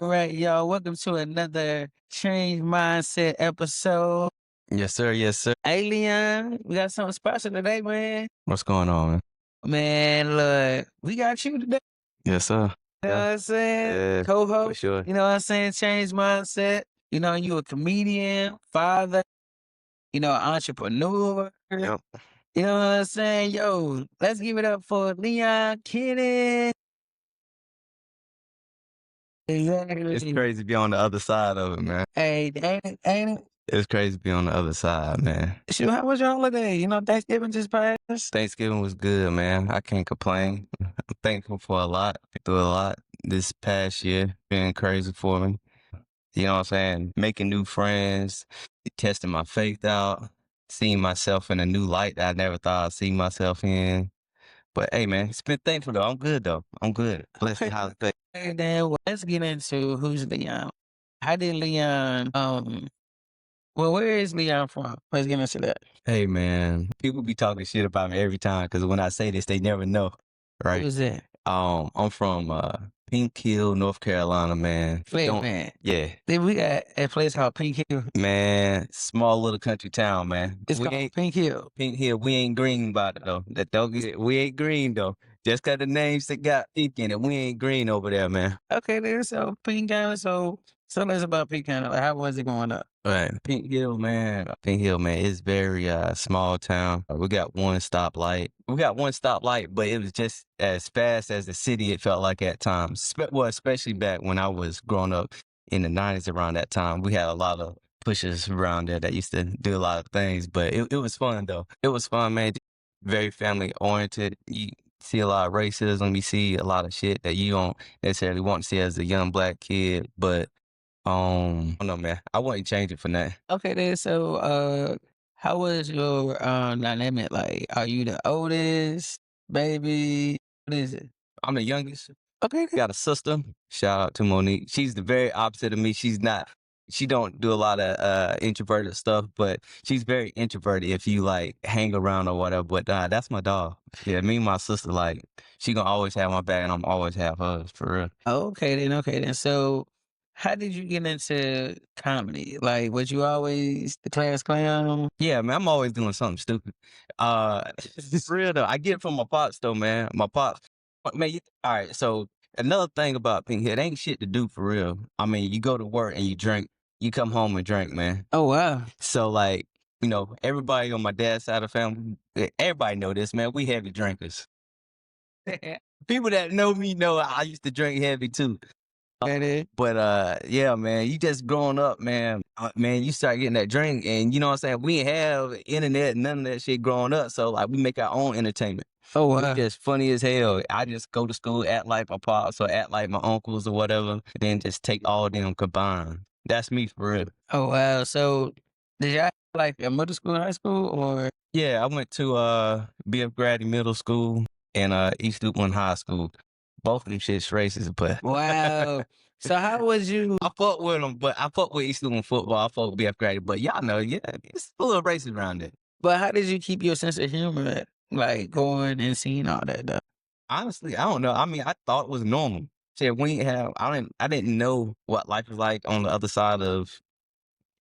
All right, y'all. Welcome to another Change Mindset episode. Yes, sir. Yes, sir. Hey, Leon, we got something special today, man. What's going on, man? Man, look, we got you today. Yes, sir. You know what I'm saying? Yeah, for Co-host. sure. You know what I'm saying? Change Mindset. You know, you a comedian, father, entrepreneur. Yep. You know what I'm saying? Yo, let's give it up for Leon Kennon. Exactly. It's crazy to be on the other side of it, man. Hey, ain't it? It's crazy to be on the other side, man. Shoot, how was your holiday? You know, Thanksgiving just passed. Thanksgiving was good, man. I can't complain. I'm thankful for a lot. Through a lot this past year. Been crazy for me. You know what I'm saying? Making new friends, testing my faith out, seeing myself in a new light that I never thought I'd see myself in. But hey, man, it's been thankful though. I'm good though. I'm good. Blessed and highly thankful. Hey, then let's get into who's Leon. How did Leon, well, where is Leon from? Let's get into that. Hey, man, people be talking shit about me every time because when I say this, they never know, right? Who's that? I'm from Pink Hill, North Carolina, man. Wait, man. Yeah, Then we got a place called Pink Hill. man, small little country town, man. It's we called ain't Pink Hill. Pink Hill. We ain't green about it though. We ain't green though. Just 'cause the names that got pink in it, we ain't green over there, man. Okay, then so Pink County. So tell us about Pink County. Like, how was it going up? Right. Pink Hill, man. It's very small town. We got one stoplight. But it was just as fast as the city it felt like at times. Well, especially back when I was growing up in the 90s around that time. We had a lot of pushers around there that used to do a lot of things, but it was fun though. It was fun, man. Very family oriented. You see a lot of racism. You see a lot of shit that you don't necessarily want to see as a young black kid, but I don't know, man. I wouldn't change it for that. Okay, then so how was your dynamic? Like, are you the oldest baby? What is it? I'm the youngest. Okay, Got a sister. Shout out to Monique. She's the very opposite of me. She don't do a lot of introverted stuff, but she's very introverted if you like hang around or whatever. But that's my dog. Yeah, me and my sister, like, she gonna always have my back and I'm always have hers for real. Okay then. So, how did you get into comedy? Like, was you always the class clown? Yeah, man, I'm always doing something stupid. It's real though. I get it from my pops though, man. My pops, man. All right, so another thing about Pink Hill, it ain't shit to do for real. I mean, you go to work and you drink. You come home and drink, man. Oh wow. So like, everybody on my dad's side of the family, everybody know this, man. We heavy drinkers. People that know me know I used to drink heavy too. But yeah, man, you just growing up, man. Man, you start getting that drink, and you know what I'm saying. We ain't have internet, none of that shit growing up, so like we make our own entertainment. Oh We wow. just funny as hell. I just go to school, act like my pops or act like my uncles or whatever, then just take all of them combined. That's me for real. Oh wow. So, did y'all have, like a middle school, high school, or? Yeah, I went to B.F. Grady Middle School and East Loop One High School. Both of them shit's racist, but Wow. So how was you? I fuck with them, but I fuck with East Loop football. I fuck with B.F. Grady, but y'all know, yeah, it's a little racist around there. But how did you keep your sense of humor, like going and seeing all that stuff? Honestly, I don't know. I mean, I thought it was normal. Shit, I didn't know what life was like on the other side of,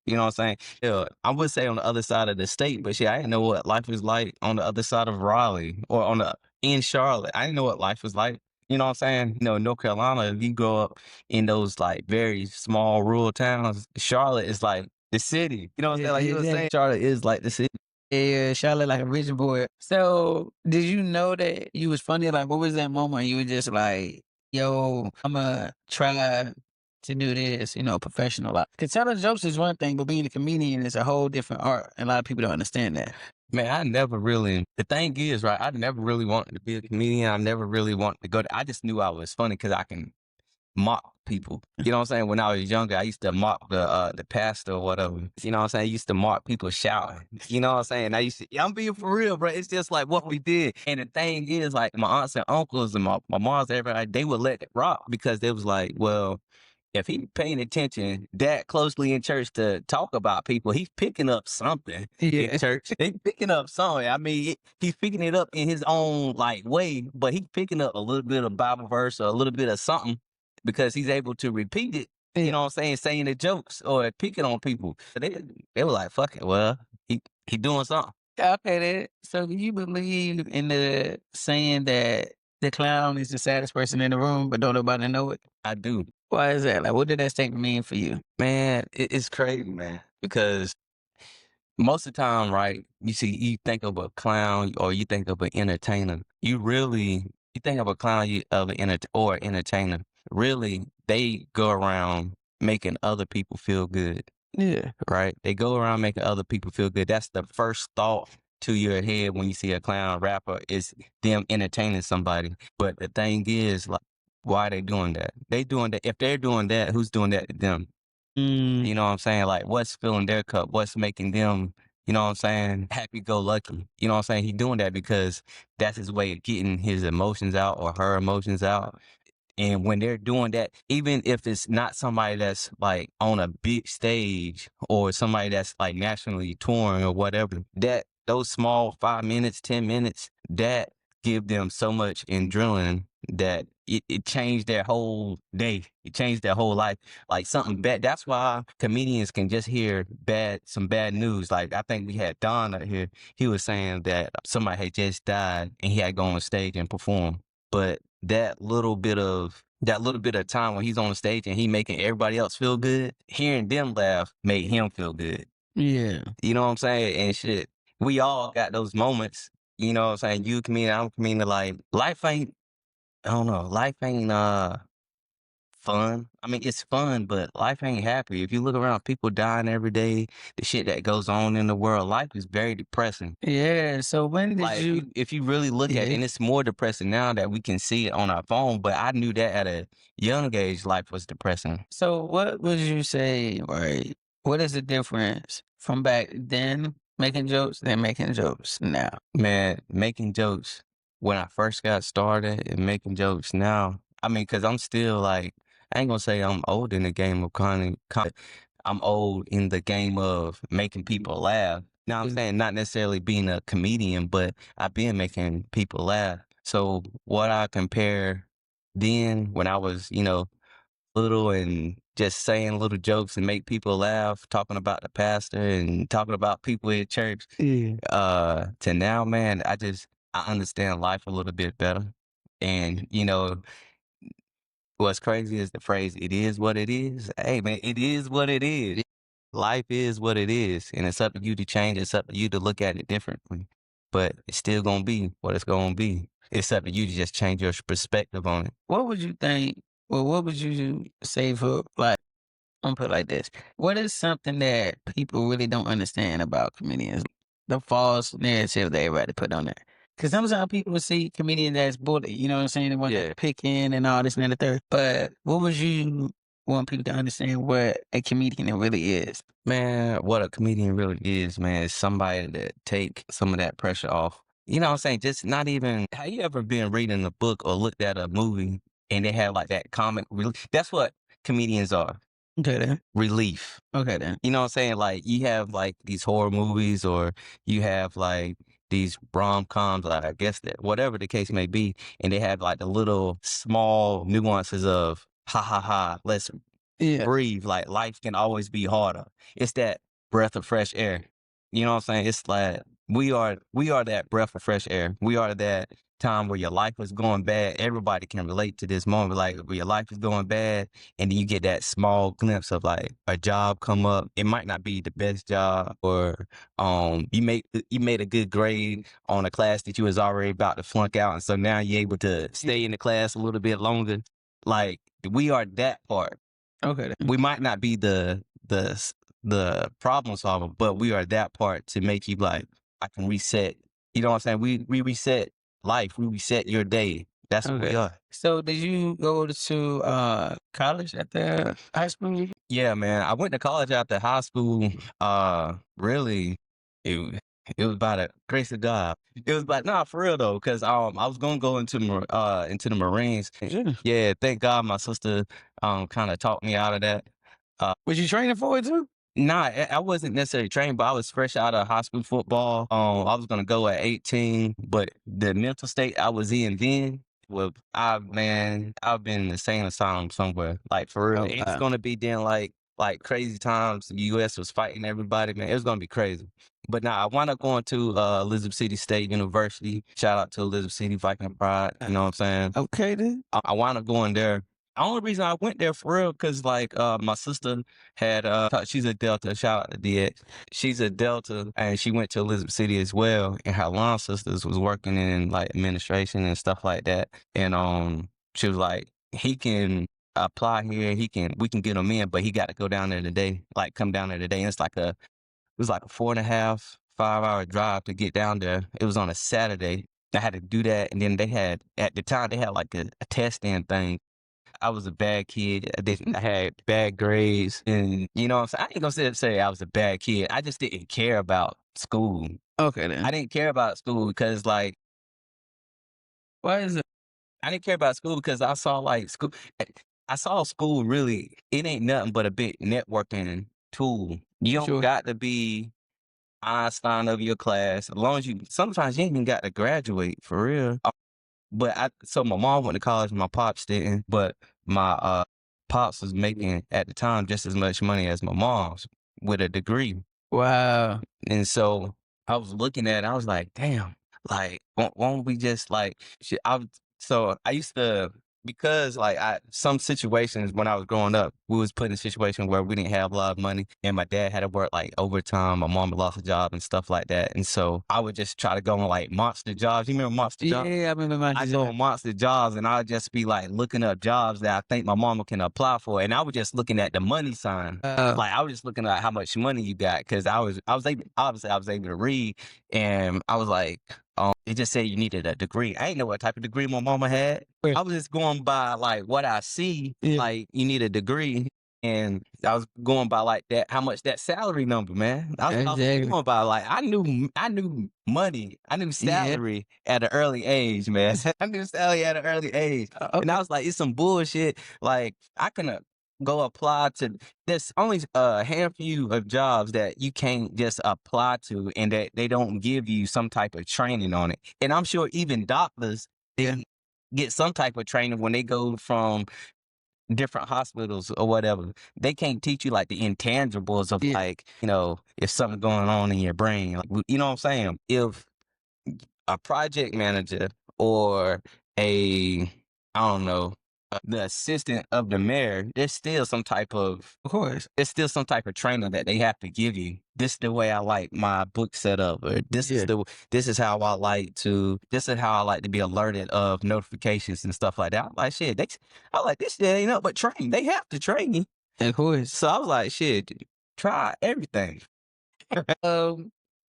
you know what I'm saying? Yeah, I would say on the other side of the state, but shit, I didn't know what life was like on the other side of Raleigh or in Charlotte. I didn't know what life was like. You know what I'm saying? North Carolina, if you grow up in those like very small rural towns, Charlotte is like the city. You know what I'm saying? Like you were saying, Charlotte is like the city. Yeah, Charlotte like a rich boy. So, did you know that you was funny? Like, what was that moment you were just like, yo, I'ma try to do this, professional. Like, cause telling jokes is one thing, but being a comedian is a whole different art. And a lot of people don't understand that. Man, the thing is, right, I never really wanted to be a comedian. I never really wanted to I just knew I was funny because I can mock people. You know what I'm saying? When I was younger, I used to mock the pastor or whatever. You know what I'm saying? I used to mock people shouting. You know what I'm saying? I'm being for real, bro. It's just like what we did. And the thing is, like, my aunts and uncles and my moms, everybody, they would let it rock because they was like, well, if he paying attention that closely in church to talk about people, he's picking up something in church. They picking up something. I mean, he's picking it up in his own like way, but he's picking up a little bit of Bible verse or a little bit of something because he's able to repeat it. You Yeah. know what I'm saying the jokes or picking on people. So they were like, "Fuck it, well, he doing something." Okay, so do you believe in the saying that the clown is the saddest person in the room, but don't nobody know it? I do, Why is that? Like, what did that statement mean for you? man. It's crazy, man, because most of the time, right? You see, you think of a clown or you think of an entertainer. You think of a clown of an or entertainer. Really, they go around making other people feel good, Yeah. right? They go around making other people feel good. That's the first thought to your head when you see a clown rapper is them entertaining somebody. But the thing is, like, why are they doing that? They doing that. If they're doing that, who's doing that to them? Mm, You know what I'm saying? Like, what's filling their cup? What's making them, you know what I'm saying, happy go lucky? You know what I'm saying? He doing that because that's his way of getting his emotions out or her emotions out. And when they're doing that, even if it's not somebody that's like on a big stage or somebody that's like nationally touring or whatever, that those small 5 minutes, 10 minutes, that give them so much adrenaline that it changed their whole day. It changed their whole life. Like something bad. That's why comedians can just hear some bad news. Like I think we had Don out here. He was saying that somebody had just died and he had to go on stage and perform. But that little bit of time when he's on the stage and he making everybody else feel good, hearing them laugh made him feel good. yeah. You know what I'm saying? And shit, we all got those moments. You know what I'm saying? You a comedian, I'm a comedian. Like life ain't, I don't know, life ain't fun. I mean, it's fun, but life ain't happy. If you look around, people dying every day, the shit that goes on in the world, life is very depressing. Yeah. So when did Like you if you really look at it, Yeah. and it's more depressing now that we can see it on our phone, but I knew that at a young age, life was depressing. So what would you say, right? What is the difference from back then making jokes than making jokes now? Man, making jokes when I first got started and making jokes now. I mean, because I'm still like, I ain't gonna say I'm old in the game of I'm old in the game of making people laugh. Now I'm saying not necessarily being a comedian, but I've been making people laugh. So what I compare then when I was, little and just saying little jokes and make people laugh, talking about the pastor and talking about people at church, Yeah. to now, man, I understand life a little bit better. And, what's crazy is the phrase, it is what it is. Hey, man, it is what it is. Life is what it is. And it's up to you to change. It's up to you to look at it differently. But it's still going to be what it's going to be. It's up to you to just change your perspective on it. What would you think? Well, what would you say for like? I'm gonna put it like this: what is something that people really don't understand about comedians? The false narrative that everybody put on there. Because sometimes people see comedians as bully. You know what I'm saying? They want Yeah. to pick in and all this and that, and the third. But what would you want people to understand what a comedian really is? Man, what a comedian really is, man, is somebody that take some of that pressure off. You know what I'm saying? Just not even, have you ever been reading a book or looked at a movie and they have like that comic relief? That's what comedians are. Okay then. Relief. Okay then. You know what I'm saying? Like you have like these horror movies or you have like these rom-coms, like I guess that whatever the case may be, and they have like the little small nuances of ha ha ha, let's Yeah. breathe. Like life can always be harder. It's that breath of fresh air. You know what I'm saying? It's like we are that breath of fresh air. We are that time where your life was going bad. Everybody can relate to this moment. Like where your life is going bad, and then you get that small glimpse of like a job come up. It might not be the best job, or you made a good grade on a class that you was already about to flunk out, and so now you're able to stay in the class a little bit longer. Like we are that part. Okay then. We might not be the problem solver, but we are that part to make you like, I can reset. You know what I'm saying? We reset life. We reset your day. That's what we Okay. are. So did you go to college at the high school? Yeah, man. I went to college after high school. Really, it it was by the grace of God. It was about nah, for real though, because I was gonna go into the Marines. Sure. Yeah, thank God my sister kind of talked me out of that. Was you training for it too? Nah, I wasn't necessarily trained, but I was fresh out of high school football. I was gonna go at 18, but the mental state I was in then Well, I've been in the same asylum somewhere. Like for real. Oh, It's wow. gonna be then like crazy times. The US was fighting everybody, man. It was gonna be crazy. But now I wound up going to Elizabeth City State University. Shout out to Elizabeth City Viking Pride. You know what I'm saying? Okay then. I wound up going there. The only reason I went there for real, cause like my sister had she's a Delta. Shout out to DX. She's a Delta, and she went to Elizabeth City as well. And her line sisters was working in like administration and stuff like that. And she was like, he can apply here. We can get him in, but he got to go down there today. Like come down there today. And it was like a 4.5, 5 hour drive to get down there. It was on a Saturday. I had to do that, and then at the time they had like a testing thing. I was a bad kid. I had bad grades, and you know what I'm saying. I ain't gonna say I was a bad kid. I just didn't care about school. Okay then. I didn't care about school because like Why is it? I didn't care about school because I saw like school. I saw school really. It ain't nothing but a big networking tool. You don't Sure. got to be Einstein of your class. As long as sometimes you ain't even got to graduate for real. But so my mom went to college, my pops didn't. But my pops was making at the time just as much money as my mom's with a degree. Wow. And so I was looking at it, I was like, damn, like, won't we just like, so I used to, because like some situations when I was growing up, we was put in a situation where we didn't have a lot of money and my dad had to work like overtime. My mom had lost a job and stuff like that. And so I would just try to go on like monster jobs. You remember monster jobs? Yeah, I remember my I go on monster jobs and I'd just be like looking up jobs that I think my mama can apply for. And I was just looking at the money sign. Like I was just looking at how much money you got. Cause I was able, obviously I was able to read and I was like, it just said you needed a degree. I ain't know what type of degree my mama had. Right. I was just going by like what I see, Yeah. like you need a degree. And I was going by like that, how much that salary number, man. I was Exactly. going by like I knew money, I knew Yeah. salary at an early age, man. I knew salary at an early age, and I Okay. was like, it's some bullshit. Like I can go apply to. There's only a handful of jobs that you can't just apply to, and that they don't give you some type of training on it. And I'm sure even doctors Yeah. they get some type of training when they go from different hospitals or whatever. They can't teach you like the intangibles of Yeah. like, if something going on in your brain. Like, you know what I'm saying? If a project manager or a, I don't know, the assistant of the mayor, Of course. there's still some type of training that they have to give you. This is the way I like my book set up, or Yeah. this is how I like to be alerted of notifications and stuff like that. I'm like, shit, I like this shit ain't up but train. They have to train you. Of course. So I was like, shit, try everything.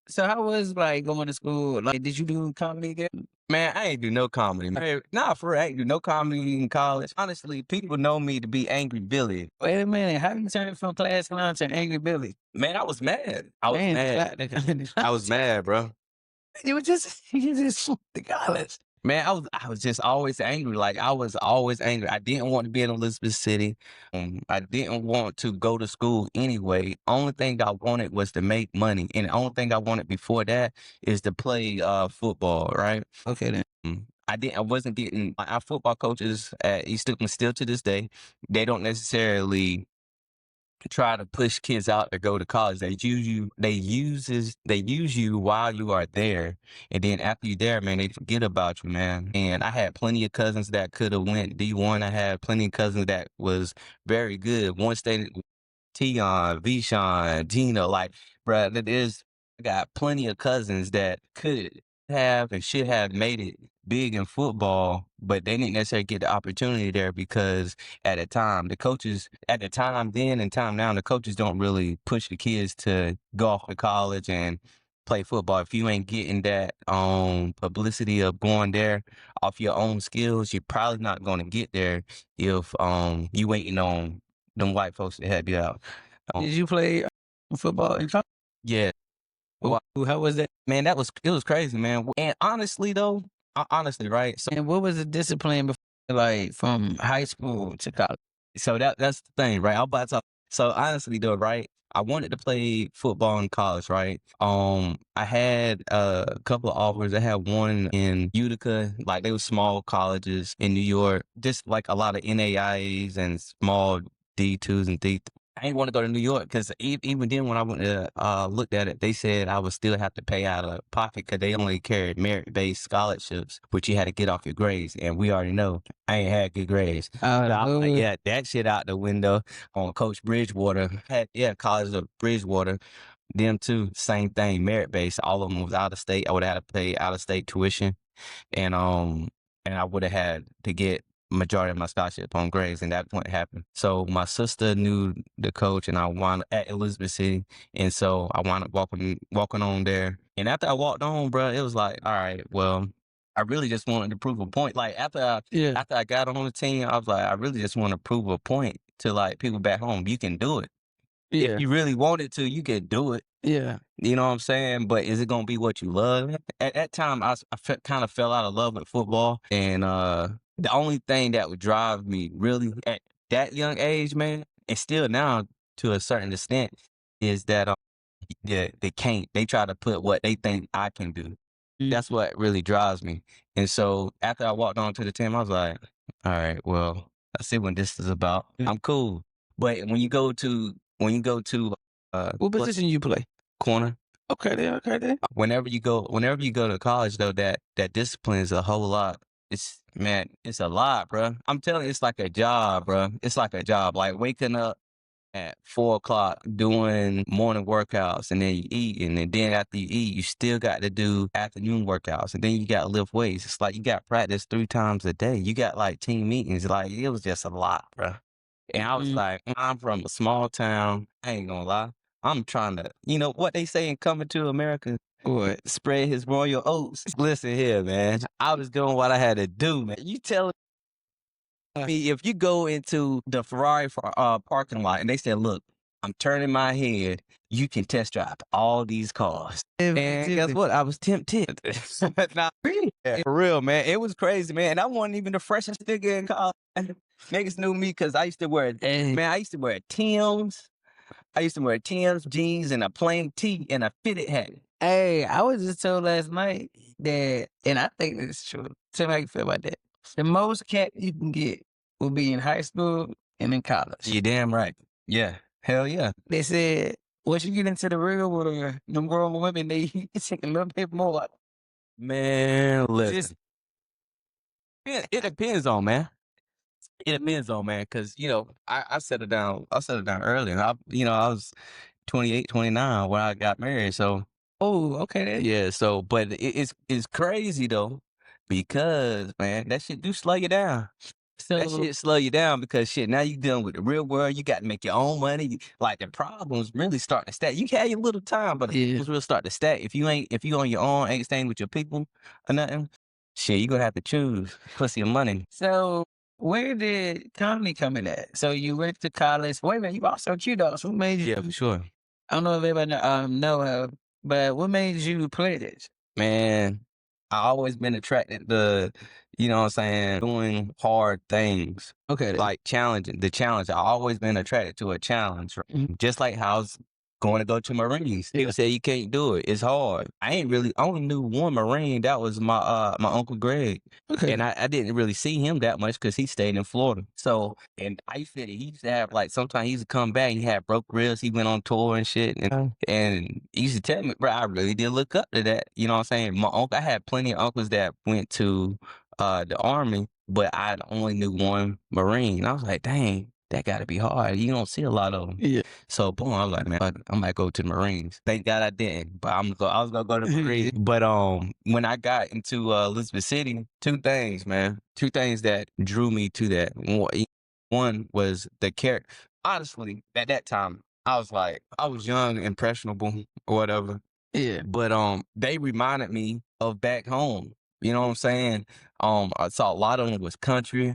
So how was like going to school? Like, did you do comedy again? Man, I ain't do no comedy. Man. Nah, for real, I ain't do no comedy in college. Honestly, people know me to be Angry Billy. Wait a minute. How you turn from class clown to Angry Billy? Man, I was mad. I was Man, mad. I was mad, bro. you just the college. Man, I was just always angry. Like I was always angry. I didn't want to be in Elizabeth City. I didn't want to go to school anyway. Only thing I wanted was to make money, and the only thing I wanted before that is to play football. Right? Okay then. I wasn't getting our football coaches at East Oakland still to this day. They don't necessarily try to push kids out to go to college. They use you while you are there. And then after you're there, man, they forget about you, man. And I had plenty of cousins that could have went D1. I had plenty of cousins that was very good. Once they Tion, Vishon, Gino, like, bruh, I got plenty of cousins that could have and should have made it big in football, but they didn't necessarily get the opportunity there because at the time, then and time now, the coaches don't really push the kids to go off to college and play football. If you ain't getting that publicity of going there off your own skills, you're probably not going to get there if you waiting on them white folks to help you out. Did you play football in college? Yeah. Well, how was that? Man, it was crazy, man. And honestly though, honestly, right? So And what was the discipline before, like from high school to college? that's the thing, right? I'm about to talk. So honestly though, right? I wanted to play football in college, right? I had a couple of offers. I had one in Utica, like they were small colleges in New York, just like a lot of NAIAs and small D2s and D. I didn't want to go to New York because even then when I went to looked at it, they said I would still have to pay out of pocket because they only carried merit-based scholarships, which you had to get off your grades, and we already know I ain't had good grades. So I was like, yeah, that shit out the window. On Coach Bridgewater, College of Bridgewater, them too, same thing, merit-based. All of them was out of state. I would have had to pay out of state tuition, and I would have had to get majority of my scholarship on grades, and that wouldn't happen. So my sister knew the coach, and I wound up at Elizabeth City, and so I wound up walking on there. And after I walked on, bro, it was like, all right, well, I really just wanted to prove a point. Like Yeah. after I got on the team, I was like, I really just want to prove a point to like people back home. You can do it. If Yeah. you really wanted to, you could do it. Yeah. You know what I'm saying? But is it gonna be what you love? At that time, kind of fell out of love with football, and the only thing that would drive me really at that young age, man, and still now to a certain extent, is that they try to put what they think I can do. That's Mhm. what really drives me. And so after I walked on to the team, I was like, all right, well, I see what this is about. Yeah. I'm cool. But when you go to What position you play? corner, Okay, then. Okay, then. whenever you go to college though, that discipline is a whole lot. It's a lot, bro. I'm telling you, it's like a job, bro. It's like a job. Like waking up at 4 o'clock doing morning workouts, and then you eat, and then after you eat, you still got to do afternoon workouts, and then you got to lift weights. It's like you got practice 3 times a day. You got like team meetings. Like it was just a lot, bro. And I was Mm. like, I'm from a small town. I ain't gonna lie. I'm trying to, you know what they say in Coming to America? What? Spread his royal oats. Listen here, man. I was doing what I had to do, man. You telling me if you go into the Ferrari parking lot and they said, look, I'm turning my head, you can test drive all these cars. And guess what? I was tempted. Nah, really? Yeah, for real, man. It was crazy, man. And I wasn't even the freshest nigga in college. Niggas knew me because I used to wear, Hey. man, I used to wear Tim's. I used to wear Tim's, jeans, and a plain tee and a fitted hat. Hey, I was just told last night that, and I think it's true. Tell me how you feel about that. The most cat you can get will be in high school and in college. You damn right. Yeah. Hell yeah. They said once you get into the real world, them grown women, they take a little bit more. Man, listen. Just It depends on, man. It depends on, man, because I settled down. I settled down early, and I was 28, 29 when I got married. So oh, okay then. yeah, but it's crazy though, because man, that shit do slow you down. That So shit slow you down because shit. Now you dealing with the real world. You got to make your own money. Like the problems really start to stack. You had your little time, but the yeah. problems will start to stack. If you on your own, ain't staying with your people or nothing. Shit, you gonna have to choose pussy or money. So where did comedy come in at? So you went to college. Wait a minute, you also Q dogs. What made you? Yeah, for sure. I don't know if everybody know her, but what made you play this? Man, I always been attracted to, what I'm saying, doing hard things. Okay then. Like the challenge. I always been attracted to a challenge. Right? Mhm. Just like how I was going to go to Marines. Yeah. People say you can't do it. It's hard. I only knew one Marine. That was my Uncle Greg. Okay. And I didn't really see him that much because he stayed in Florida. So, and he used to have like, sometimes he used to come back, he had broke ribs, he went on tour and shit. And he used to tell me, bro, I really did look up to that. You know what I'm saying? My uncle, I had plenty of uncles that went to the Army, but I only knew one Marine. I was like, dang, that got to be hard. You don't see a lot of them. Yeah. So boom, I was like, man, I might go to the Marines. Thank God I didn't, but I was gonna go to the Marines. But when I got into Elizabeth City, two things that drew me to that. One was the character. Honestly, at that time, I was young, impressionable, or whatever. Yeah. But they reminded me of back home. You know what I'm saying? I saw a lot of them was country.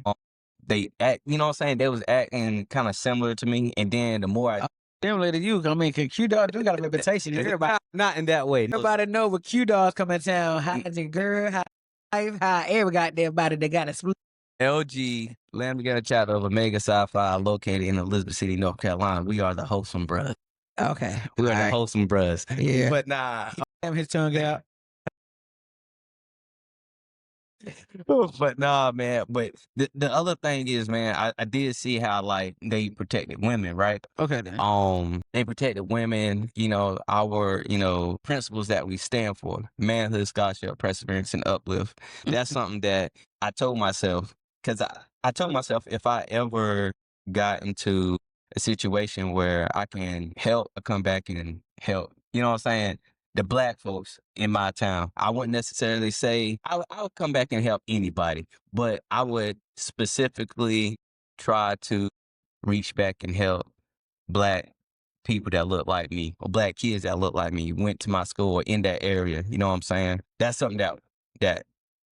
They act, you know what I'm saying? They was acting kind of similar to me. And then the more I Similar to you, I mean, 'cause Q dogs do got a reputation. Everybody, not in that way. everybody know when Q dogs come in town, how's your girl, how life, how every goddamn body they got a split. LG, Lamb Together Chapter of Omega Sci-Fi, located in Elizabeth City, North Carolina. We are the wholesome brothers. Okay. We are the Alright. wholesome brothers. Yeah. But nah, Damn his tongue out. but nah, man. But the other thing is, man, I did see how like they protected women, right? Okay then. They protected women, our, principles that we stand for: manhood, scholarship, perseverance, and uplift. That's something that I told myself, because I told myself if I ever got into a situation where I can help or come back and help, you know what I'm saying? The black folks in my town. I wouldn't necessarily say I would come back and help anybody, but I would specifically try to reach back and help black people that look like me, or black kids that look like me, went to my school or in that area. You know what I'm saying? That's something that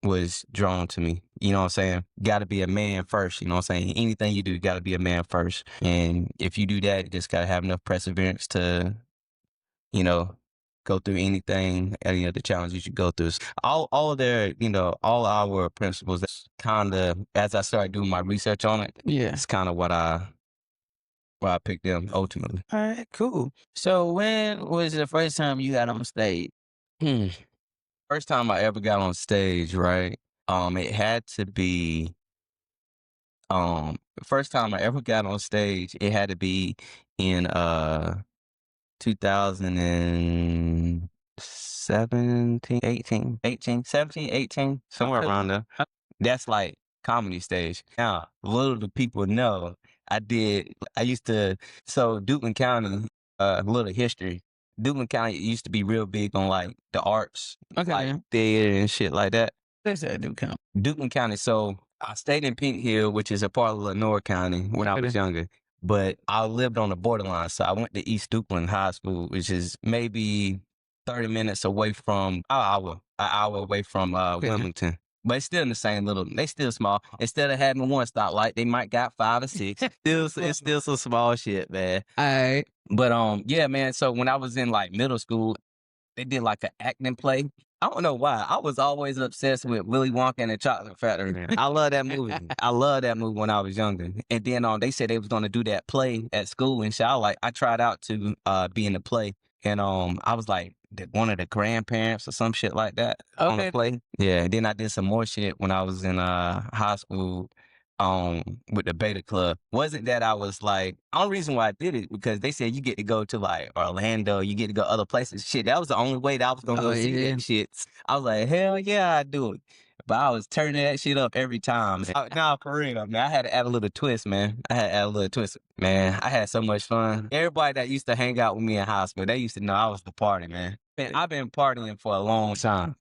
was drawn to me. You know what I'm saying? Got to be a man first. You know what I'm saying? Anything you do, got to be a man first. And if you do that, you just got to have enough perseverance to, you know, go through anything, any of the challenges you go through. All of their, all our principles. That's kind of, as I started doing my research on it, Yeah. it's kind of why I picked them ultimately. Alright, cool. So when was the first time you got on stage? Hmm. First time I ever got on stage, right? It had to be first time I ever got on stage, it had to be in 2017, 18, somewhere Okay. around there. That's like comedy stage. Now, little do people know, I used to, so Duplin County, a little history. Duplin County used to be real big on like the arts, Okay like then. theater and shit like that. That's that do count. Duplin County. So I stayed in Pink Hill, which is a part of Lenore County when I Okay was then. younger. But I lived on the borderline. So I went to East Duplin High School, which is maybe 30 minutes away from, an hour away from Okay then. Wilmington. But it's still in the same they still small. Instead of having one stoplight, they might got 5 or 6. It's still some small shit, man. Alright. But yeah, man. So when I was in like middle school, they did like an acting play. I don't know why. I was always obsessed with Willy Wonka and the Chocolate Factory. I love that movie. I love that movie when I was younger. And then they said they was gonna do that play at school, and shit. I tried out to be in the play, and I was like one of the grandparents or some shit like that on the Okay. play. Yeah. And then I did some more shit when I was in high school. With the Beta Club. Wasn't that I was like, only reason why I did it because they said you get to go to like Orlando, you get to go other places. Shit, that was the only way that I was gonna Oh go see yeah. that shit. I was like, hell yeah, I do it. But I was turning that shit up every time. Nah, for real, man. I had to add a little twist, man. I had to add a little twist. Man, I had so much fun. Everybody that used to hang out with me in high school, they used to know I was the party, man. Man, I've been partying for a long time.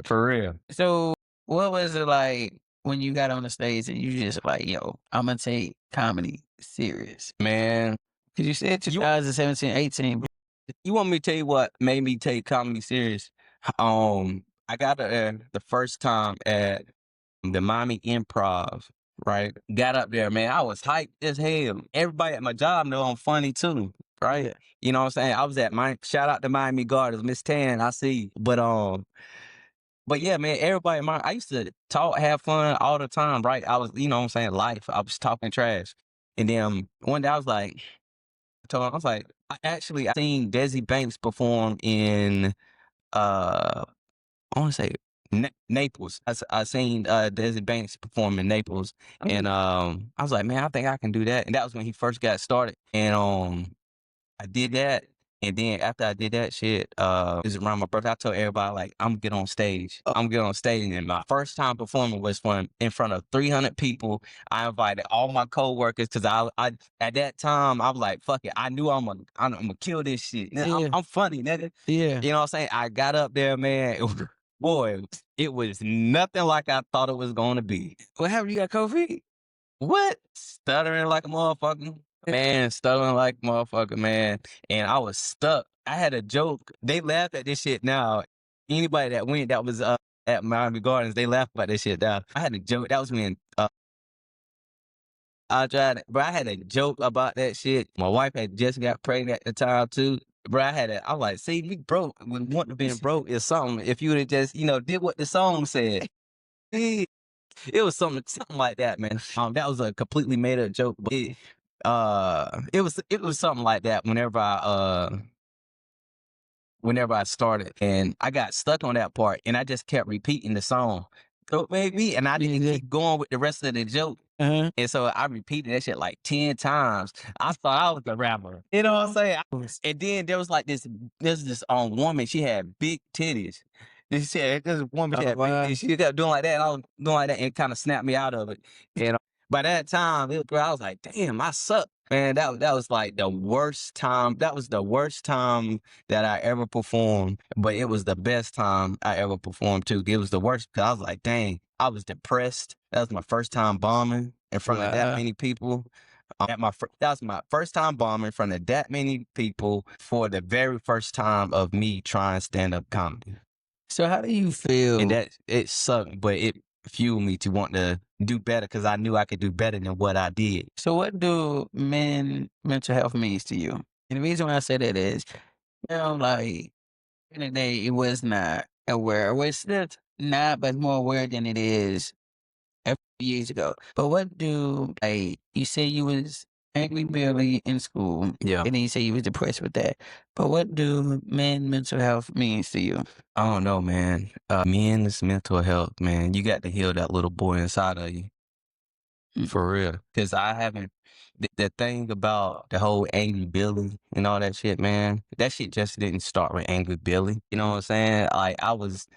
For real. So what was it like when you got on the stage and you just like, yo, I'm gonna take comedy serious? Man, Cause you said you 2017, 18. You want me to tell you what made me take comedy serious? I got the first time at the Miami Improv, right? Got up there, man. I was hyped as hell. Everybody at my job know I'm funny too, right? Yeah. You know what I'm saying? I was at my shout out to Miami Gardens, Miss Tan, I see you. But yeah, man, everybody I used to talk, have fun all the time, right? I was, you know what I'm saying, life. I was talking trash. And then one day I was like, I was like, I seen Desi Banks perform in I want to say Naples. I seen Desi Banks perform in Naples, and I was like, man, I think I can do that. And that was when he first got started, and I did that. And then after I did that shit, it was around my birthday. I told everybody like I'm gonna get on stage. I'm gonna get on stage. And my first time performing was in front of 300 people. I invited all my coworkers because I at that time I was like, fuck it. I knew I'm gonna kill this shit. Yeah. I'm funny, nigga. Yeah. You know what I'm saying? I got up there, man. Boy, it was nothing like I thought it was gonna be. What happened? You got cold feet? What? Stuttering like a motherfucker. Man, stuttering like a motherfucker, man. And I was stuck. I had a joke. They laugh at this shit now. Anybody that went that was at Miami Gardens, they laugh about this shit now. I had a joke. That was when I tried, but I had a joke about that shit. My wife had just got pregnant at the time too. Bro, I was like, see, we broke. When wanting to be broke is something. If you would have just, did what the song said. It was something like that, man. That was a completely made up joke, but it was something like that whenever I started, and I got stuck on that part, and I just kept repeating the song. So maybe, and I didn't Yeah. keep going with the rest of the joke. Uh-huh. And so I repeated that shit like 10 times. I thought I was a rapper. You know what I'm saying? And then there was like there's this woman, she had big titties. This shit, this woman, she Oh, had big wow. titties. She kept doing like that. And I was doing like that, and it kind of snapped me out of it. And by that time, I was like, damn, I suck. Man, that was like the worst time. That was the worst time that I ever performed, but it was the best time I ever performed too. It was the worst because I was like, dang, I was depressed. That was my first time bombing in front of that Wow. many people. That was my first time bombing in front of that many people for the very first time of me trying stand-up comedy. So how do you And feel? that it sucked, but it fueled me to want to do better because I knew I could do better than what I did. So what do mental health means to you? And the reason why I say that is, like in the day it was not aware. Well, it's still not, but it's more aware than it is a few years ago. But what do like you say you was angry Billy in school, Yeah. and then you say you was depressed with that. But what do mental health means to you? I don't know, man. Men's mental health, man. You got to heal that little boy inside of you. Mm. For real. Because I haven't, the thing about the whole Angry Billy and all that shit, man, that shit just didn't start with Angry Billy. You know what I'm saying? Like, I was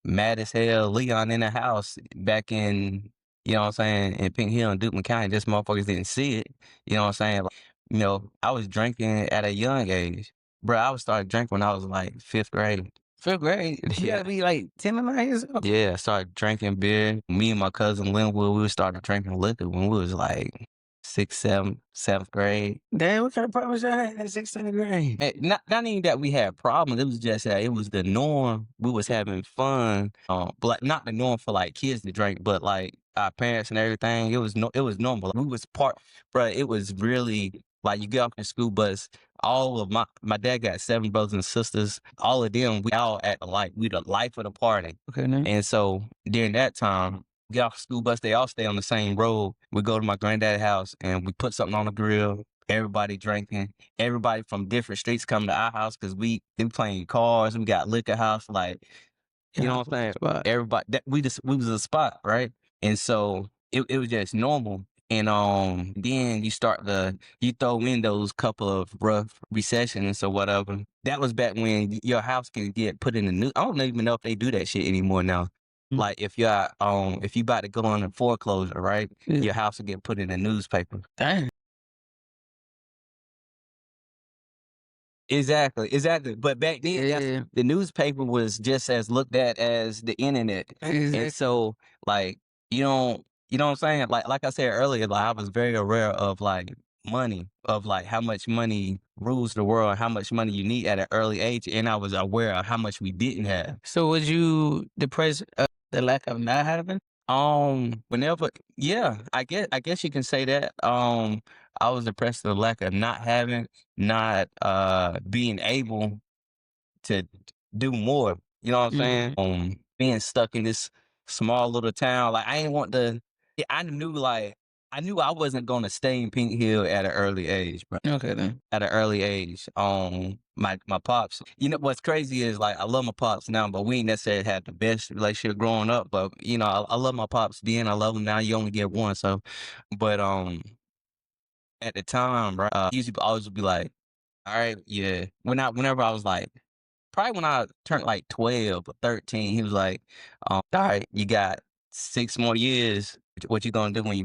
mad as hell, Leon in the house back in, you know what I'm saying, in Pink Hill and Duke County. Just motherfuckers didn't see it. You know what I'm saying? Like, I was drinking at a young age. Bro, I was started drinking when I was like 5th grade. Fifth grade, you Yeah. gotta be like 10 or 9 years old. Yeah, I started drinking beer. Me and my cousin Linwood, we started drinking liquor when we was like 6th, 7th grade. Damn, what kind of problems y'all had in 6th, 7th grade? Not even that we had problems. It was just that it was the norm. We was having fun. But like, not the norm for like kids to drink, but like our parents and everything. It was normal. We was bro. It was really like you get off the school bus. All of my dad got 7 brothers and sisters. All of them, we all at the light. We the life of the party. Okay, now. And so during that time, get off the school bus, they all stay on the same road. We go to my granddad's house and we put something on the grill. Everybody drinking. Everybody from different streets come to our house because we playing cards. We got liquor house. Like, you know Yeah, what I'm saying? spot. Everybody that we was a spot, right? And so it was just normal. And then you throw in those couple of rough recessions or whatever. That was back when your house can get put in the news. I don't even know if they do that shit anymore now. Mm. Like if you about to go on a foreclosure, right? Yeah. Your house will get put in the newspaper. Damn. Exactly. But back then, Yeah. the newspaper was just as looked at as the internet. Exactly. And so, like, you know what I'm saying? Like I said earlier, like I was very aware of like money, of like how much money rules the world, how much money you need at an early age, and I was aware of how much we didn't have. So was you depressed the lack of not having? Whenever, yeah, I guess you can say that. I was depressed at the lack of not having, not being able to do more. You know what I'm saying? Being stuck in this small little town. Like I ain't want to. Yeah, I knew I wasn't gonna stay in Pink Hill at an early age, bro. Okay then. At an early age, my pops. You know what's crazy is like I love my pops now, but we ain't necessarily had the best relationship growing up. But I love my pops then. I love him now. You only get one, so. But at the time, right, he used to always be like, "All right, yeah." Whenever I was like. Probably when I turned like 12 or 13, he was like, all right, you got 6 more years. What you gonna do when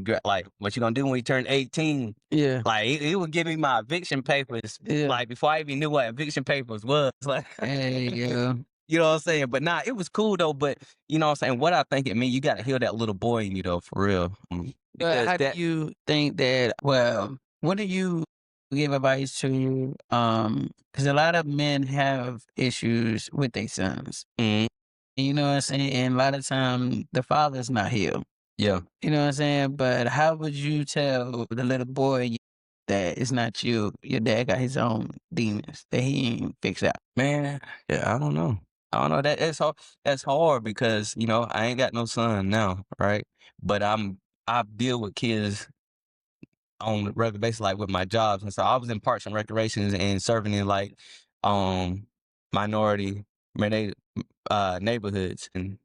what you gonna do when you turn 18? Yeah. Like, he would give me my eviction papers, Yeah. like, before I even knew what eviction papers was. Like, Hey, yeah. you know what I'm saying? But nah, it was cool though. But you know what I'm saying? What I think it mean, you gotta heal that little boy in you though, for real. But Because how do that, you think that? Well, what do you give advice to? Because a lot of men have issues with their sons. mm, And you know what I'm saying? And a lot of time the father's not here. yeah. You know what I'm saying? But how would you tell the little boy that it's not you? Your dad got his own demons that he ain't fixed out. Man, yeah, I don't know. I don't know that that's hard because, I ain't got no son now, right? But I deal with kids on a regular basis, like with my jobs. And so I was in parks and recreations and serving in like minority many neighborhoods. And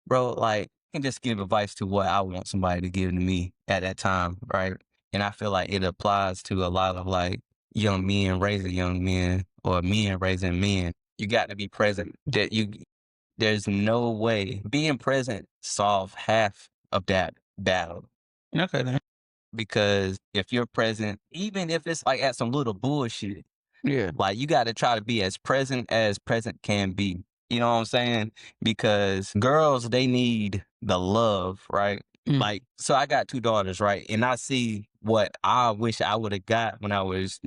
bro, like I can just give advice to what I want somebody to give to me at that time, right? And I feel like it applies to a lot of like young men raising young men or men raising men. You got to be present. There's no way being present solve half of that battle. Okay then. Because if you're present, even if it's like at some little bullshit, Yeah. like you got to try to be as present can be. You know what I'm saying? Because girls, they need the love, right? Mm. Like, so I got two daughters, right? And I see what I wish I would have got when I was,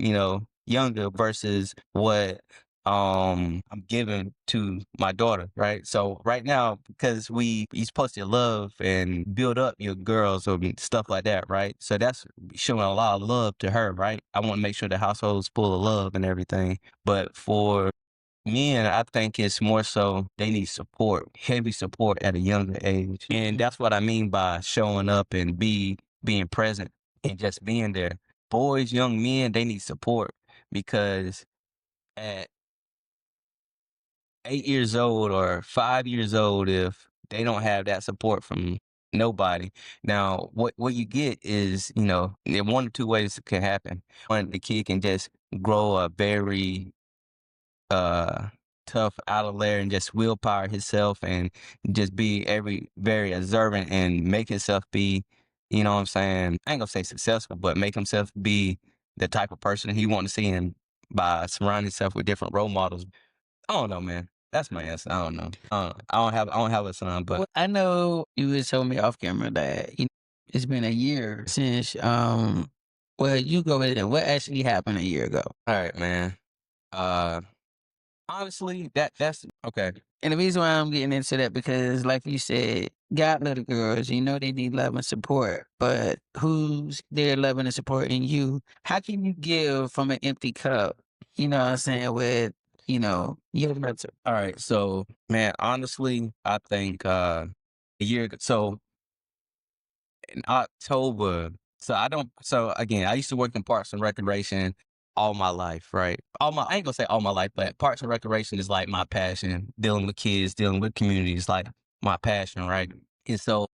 younger versus what I'm giving to my daughter, right? So right now, because you're supposed to love and build up your girls or stuff like that, right? So that's showing a lot of love to her, right? I want to make sure the household's full of love and everything. But for men, I think it's more so they need support, heavy support at a younger age. And that's what I mean by showing up and being present and just being there. Boys, young men, they need support because at 8 years old or 5 years old, if they don't have that support from nobody. Now, what you get is, in one or two ways it can happen. One, the kid can just grow a very uh tough out of there and just willpower himself and just be very observant and make himself be, what I'm saying, I ain't gonna say successful, but make himself be the type of person he want to see and by surrounding himself with different role models. I don't know, man. That's my answer. I don't know. I don't have a son, but Well, I know you was telling me off camera that it's been a year since well, you go with it. What actually happened a year ago? all right, man. Uh, honestly, that's okay. And the reason why I'm getting into that because, like you said, got little girls, they need love and support. But who's there loving and supporting you? How can you give from an empty cup? You know what I'm saying? With your mentor. All right, so man, honestly, I think a year ago. So in October. So again, I used to work in Parks and Recreation all my life, right? I ain't gonna say all my life, but Parks and Recreation is like my passion. Dealing with kids, dealing with communities, like my passion, right? And so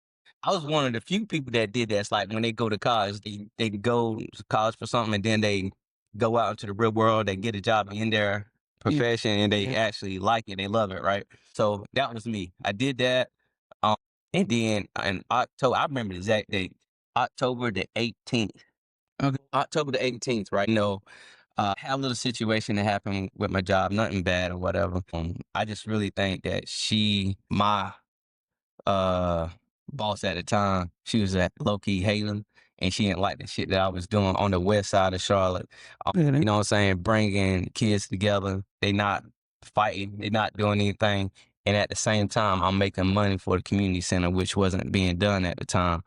I was one of the few people that did that. It's like when they go to college, they go to college for something and then they go out into the real world, they get a job in their Yeah. profession and they Yeah. actually like it, they love it, right? So that was me. I did that. Um, and then in October, I remember the exact date, October the 18th. Okay. October the 18th, right? Had a little situation that happened with my job, nothing bad or whatever. I just really think that my uh boss at the time, she was at low key hating and she didn't like the shit that I was doing on the west side of Charlotte. You know what I'm saying? Bringing kids together. They not fighting. They not doing anything. And at the same time, I'm making money for the community center, which wasn't being done at the time.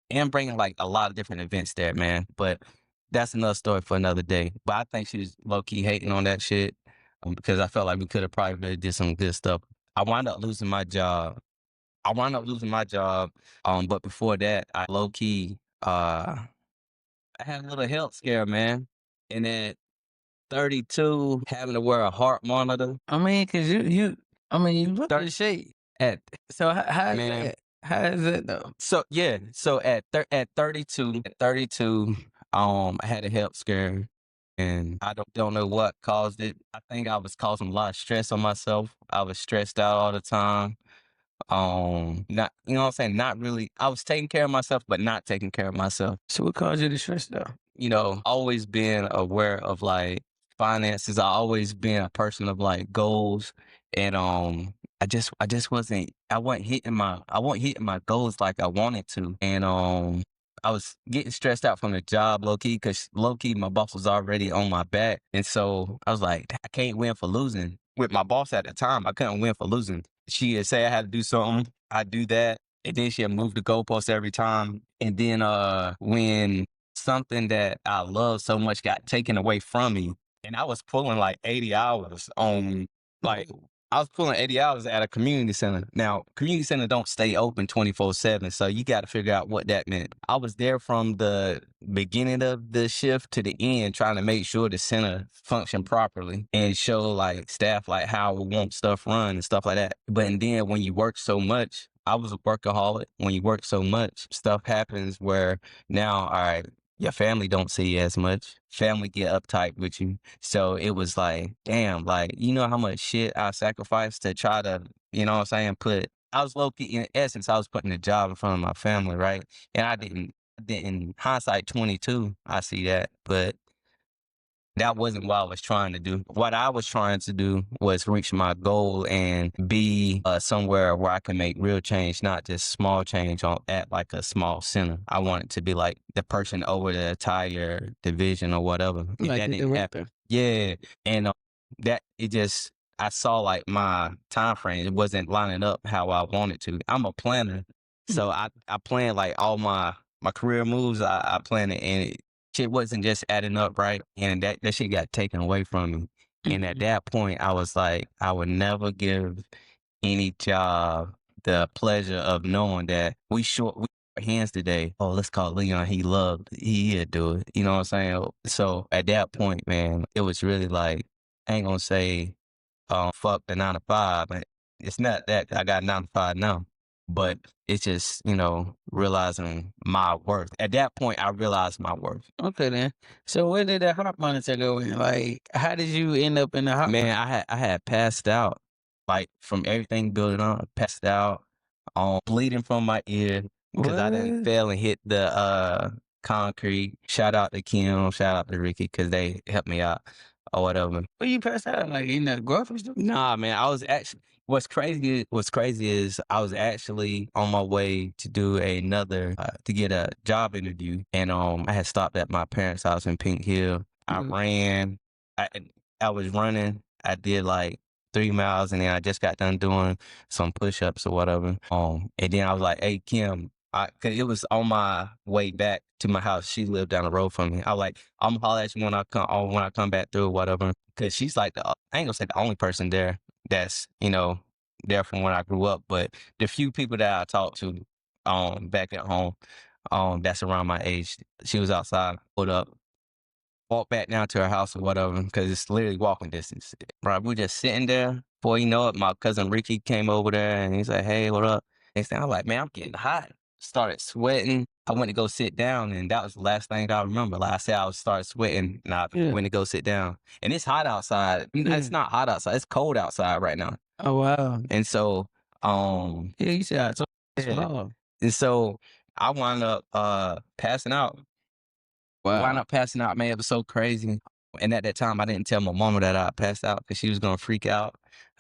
And bringing like a lot of different events there, man. But that's another story for another day. But I think she was low key hating on that shit because I felt like we could have probably really did some good stuff. I wound up losing my job. But before that, I low key, I had a little health scare, man. And at 32, having to wear a heart monitor. I mean, cause you look in 30 shape. at So how is man. that? How is that though? So yeah, so at 32, I had a health scare, and I don't know what caused it. I think I was causing a lot of stress on myself. I was stressed out all the time. Not what I'm saying, not really. I was taking care of myself, but not taking care of myself. So what caused you to stress though? Always been aware of like finances. I always been a person of like goals, and I just I wasn't hitting my goals like I wanted to, and I was getting stressed out from the job low key because low key my boss was already on my back, and so I was like, I can't win for losing. With my boss at the time, I couldn't win for losing. She'd say I had to do something, I do that, and then she'd move the goalposts every time. And then when something that I love so much got taken away from me, and I was pulling like 80 hours on Like I was pulling 80 hours at a community center. Now, community center don't stay open 24/7, so you got to figure out what that meant. I was there from the beginning of the shift to the end, trying to make sure the center functioned properly and show like staff like how we want stuff run and stuff like that. But and then when you work so much, I was a workaholic. When you work so much, stuff happens where now, all right, your family don't see you as much. Family get uptight with you. So it was like, damn, like, you know how much shit I sacrificed to try to, you know what I'm saying, I was low key, in essence, I was putting a job in front of my family, right? And I didn't, hindsight 22, I see that, but that wasn't what I was trying to do. What I was trying to do was reach my goal and be somewhere where I can make real change, not just small change at like a small center. I wanted to be like the person over the entire division or whatever. If Like that the didn't happen, director. yeah. And that it just, I saw like my time frame. It wasn't lining up how I wanted to. I'm a planner, so I plan like all my career moves. I plan it, and shit wasn't just adding up right, and that shit got taken away from me. And at Mhm. that point, I was like, I would never give any job the pleasure of knowing that we short hands today. Oh, let's call Leon. He'll do it. You know what I'm saying? So at that point, man, it was really like, I ain't gonna say fuck the 9 to 5. But it's not that I got 9 to 5 now, but it's just, realizing my worth. At that point, I realized my worth. Okay then. So where did the heart monitor go in? Like, how did you end up in the heart Man, monitor? I had passed out, like from everything building on, passed out, bleeding from my ear because I didn't What? fell and hit the concrete. Shout out to Kim, shout out to Ricky because they helped me out or whatever. Where you passed out? Like in the grocery store? Nah, man, I was actually, what's crazy is I was actually on my way to do another to get a job interview, and I had stopped at my parents' house in Pink Hill. I Mhm. ran, I I was running. I did like 3 miles, and then I just got done doing some push-ups or whatever. And then I was like, "Hey, Kim," cause it was on my way back to my house. She lived down the road from me. I was like, "I'm gonna holler at you when I come back through or whatever." Cause she's like I ain't gonna say the only person there that's, there from when I grew up, but the few people that I talked to, back at home, that's around my age, she was outside, pulled up, walked back down to her house or whatever, because it's literally walking distance. Right, we were just sitting there. Before you know it, my cousin Ricky came over there and he's like, "Hey, what up?" Next thing I'm like, "Man, I'm getting hot." Started sweating. I went to go sit down, and that was the last thing I remember. Like I said, I was started sweating, and I Yeah. went to go sit down. And it's hot outside. Yeah. It's not hot outside. It's cold outside right now. Oh wow. And so, Yeah, you said I told you yeah. small. And so I wound up passing out. Wound Wow. up passing out, man. It was so crazy. And at that time, I didn't tell my mama that I passed out because she was gonna freak out.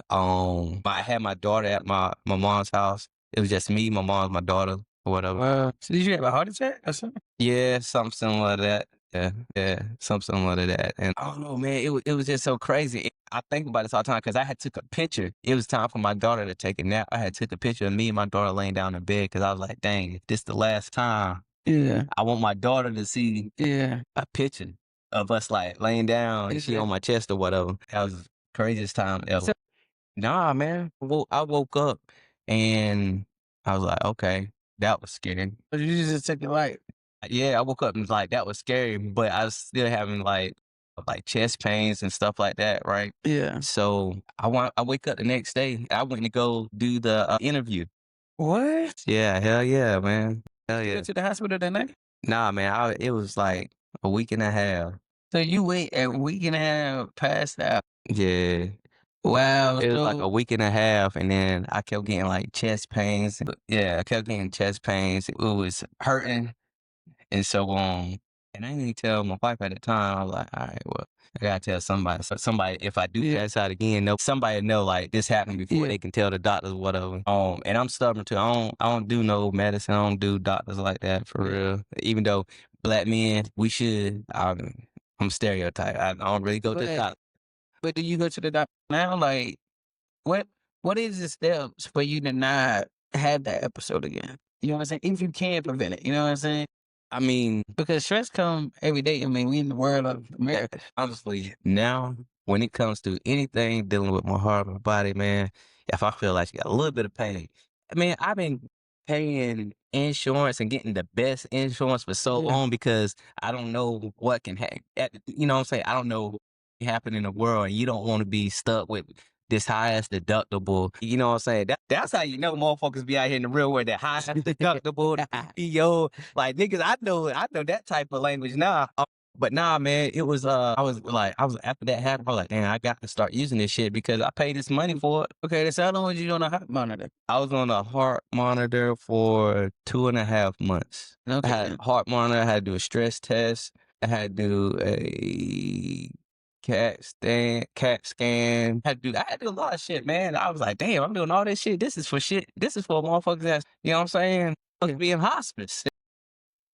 But I had my daughter at my mom's house. It was just me, my mom, my daughter, or whatever. Wow. So did you have a heart attack or something? Yeah, something similar to that. Yeah, yeah, something similar to that. And I don't know, man. It was just so crazy. I think about this all the time because I had took a picture. It was time for my daughter to take a nap. I had took a picture of me and my daughter laying down in bed because I was like, dang, if this the last time, Yeah. I want my daughter to see Yeah. a picture of us like laying down and she on Exactly. my chest or whatever. That was the craziest time ever. So Nah, man. I woke up and I was like, okay, that was scary. you just took it light. Yeah, I woke up and was like, that was scary, but I was still having like chest pains and stuff like that, right? Yeah. So I wake up the next day. I went to go do the interview. What? Yeah, hell yeah, man. Hell You yeah. go to the hospital that night? Nah, man. It was like a week and a half. So you wait a week and a half passed out. Yeah. Wow. It was like a So week and a half, and then I kept getting like chest pains. Yeah, I kept getting chest pains. It was hurting, and so and I didn't even tell my wife at the time. I was like, all right, well, I gotta tell somebody. So somebody, if I do yeah. pass out again, somebody know like this happened before Yeah. they can tell the doctors whatever. And I'm stubborn too. I don't do no medicine. I don't do doctors like that for Yeah. real. Even though black men, we should. I'm stereotype. I don't really go to the But doctor. but do you go to the doctor now? Like what what is the steps for you to not have that episode again? You know what I'm saying? If you can prevent it, you know what I'm saying? I mean, Because stress come every day. I mean, we in the world of America. honestly, now when it comes to anything dealing with my heart, my body, man, if I feel like you got a little bit of pain, man, I've been paying insurance and getting the best insurance for so Yeah. long because I don't know what can happen. You know what I'm saying? I don't know what can happen in the world, and you don't want to be stuck with this highest deductible. You know what I'm saying? That's how you know motherfuckers be out here in the real world. That highest deductible, the PPO, like niggas. I know that type of language now. But nah, man, it was I was after that happened, I was like, damn, I got to start using this shit because I paid this money for it. Okay, so how long was you on a heart monitor? I was on a heart monitor for 2.5 months. I had Okay. a heart monitor, I had to do a stress test, I had to do a CAT scan. I had to do a lot of shit, man. I was like, damn, I'm doing all this shit. This is for shit. This is for motherfuckers that's, you know what I'm saying? Fuck be in hospice.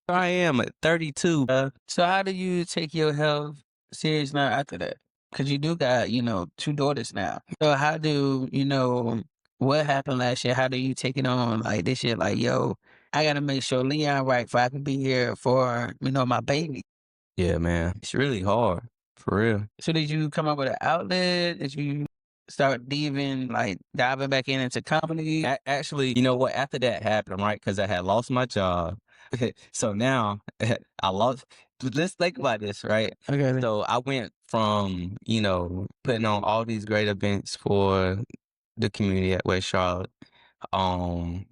Here I am at 32. So how do you take your health serious now after that? Because you do got, two daughters now. So how do, what happened last year? How do you take it on like this year? Like, yo, I gotta make sure Leon right for I can be here for, my baby. Yeah, man. It's really hard. For real. So did you come up with an outlet? Did you start diving back into comedy? Actually, you know what? After that happened, right? Because I had lost my job. So now I lost. Let's think about this, right? Okay. So I went from, putting on all these great events for the community at West Charlotte, um,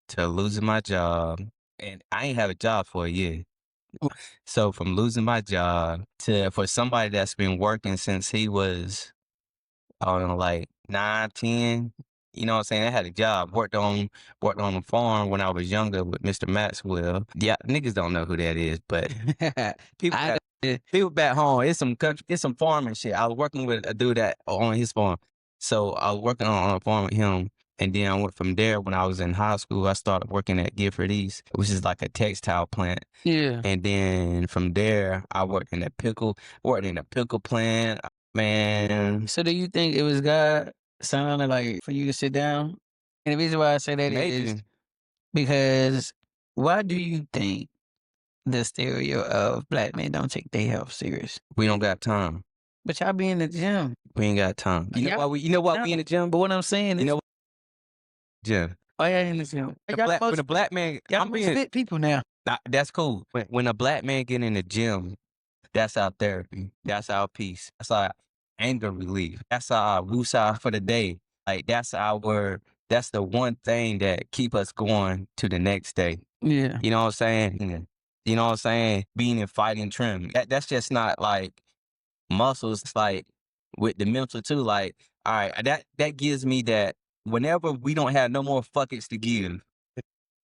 to losing my job. And I ain't have a job for a year. So from losing my job to for somebody that's been working since he was like 9, 10. You know what I'm saying? I had a job, worked on a farm when I was younger with Mr. Maxwell. Yeah, niggas don't know who that is, but people I, people back home, it's some farming shit. I was working with a dude that on his farm. So I was working on a farm with him. And then I went from there when I was in high school, I started working at Gifford East, which is like a textile plant. yeah. And then from there, I worked in a pickle plant. Man, So do you think it was God sounding like for you to sit down? And the reason why I say that is maybe because why do you think the stereo of black men don't take their health serious? we don't got time. But y'all be in the gym. We ain't got time. You know why we in the gym? But what I'm saying You is, know what? Gym. why y'all in the gym? When a black man, Y'all I'm most being, fit people now. that's cool. When a black man get in the gym, that's our therapy. That's our peace. That's our anger relief. That's our woosah for the day. Like that's the one thing that keep us going to the next day. Yeah. You know what I'm saying? Yeah. You know what I'm saying? Being in fighting trim. That's just not like muscles. It's like with the mental too. Like, all right, that gives me that whenever we don't have no more fuckets to give,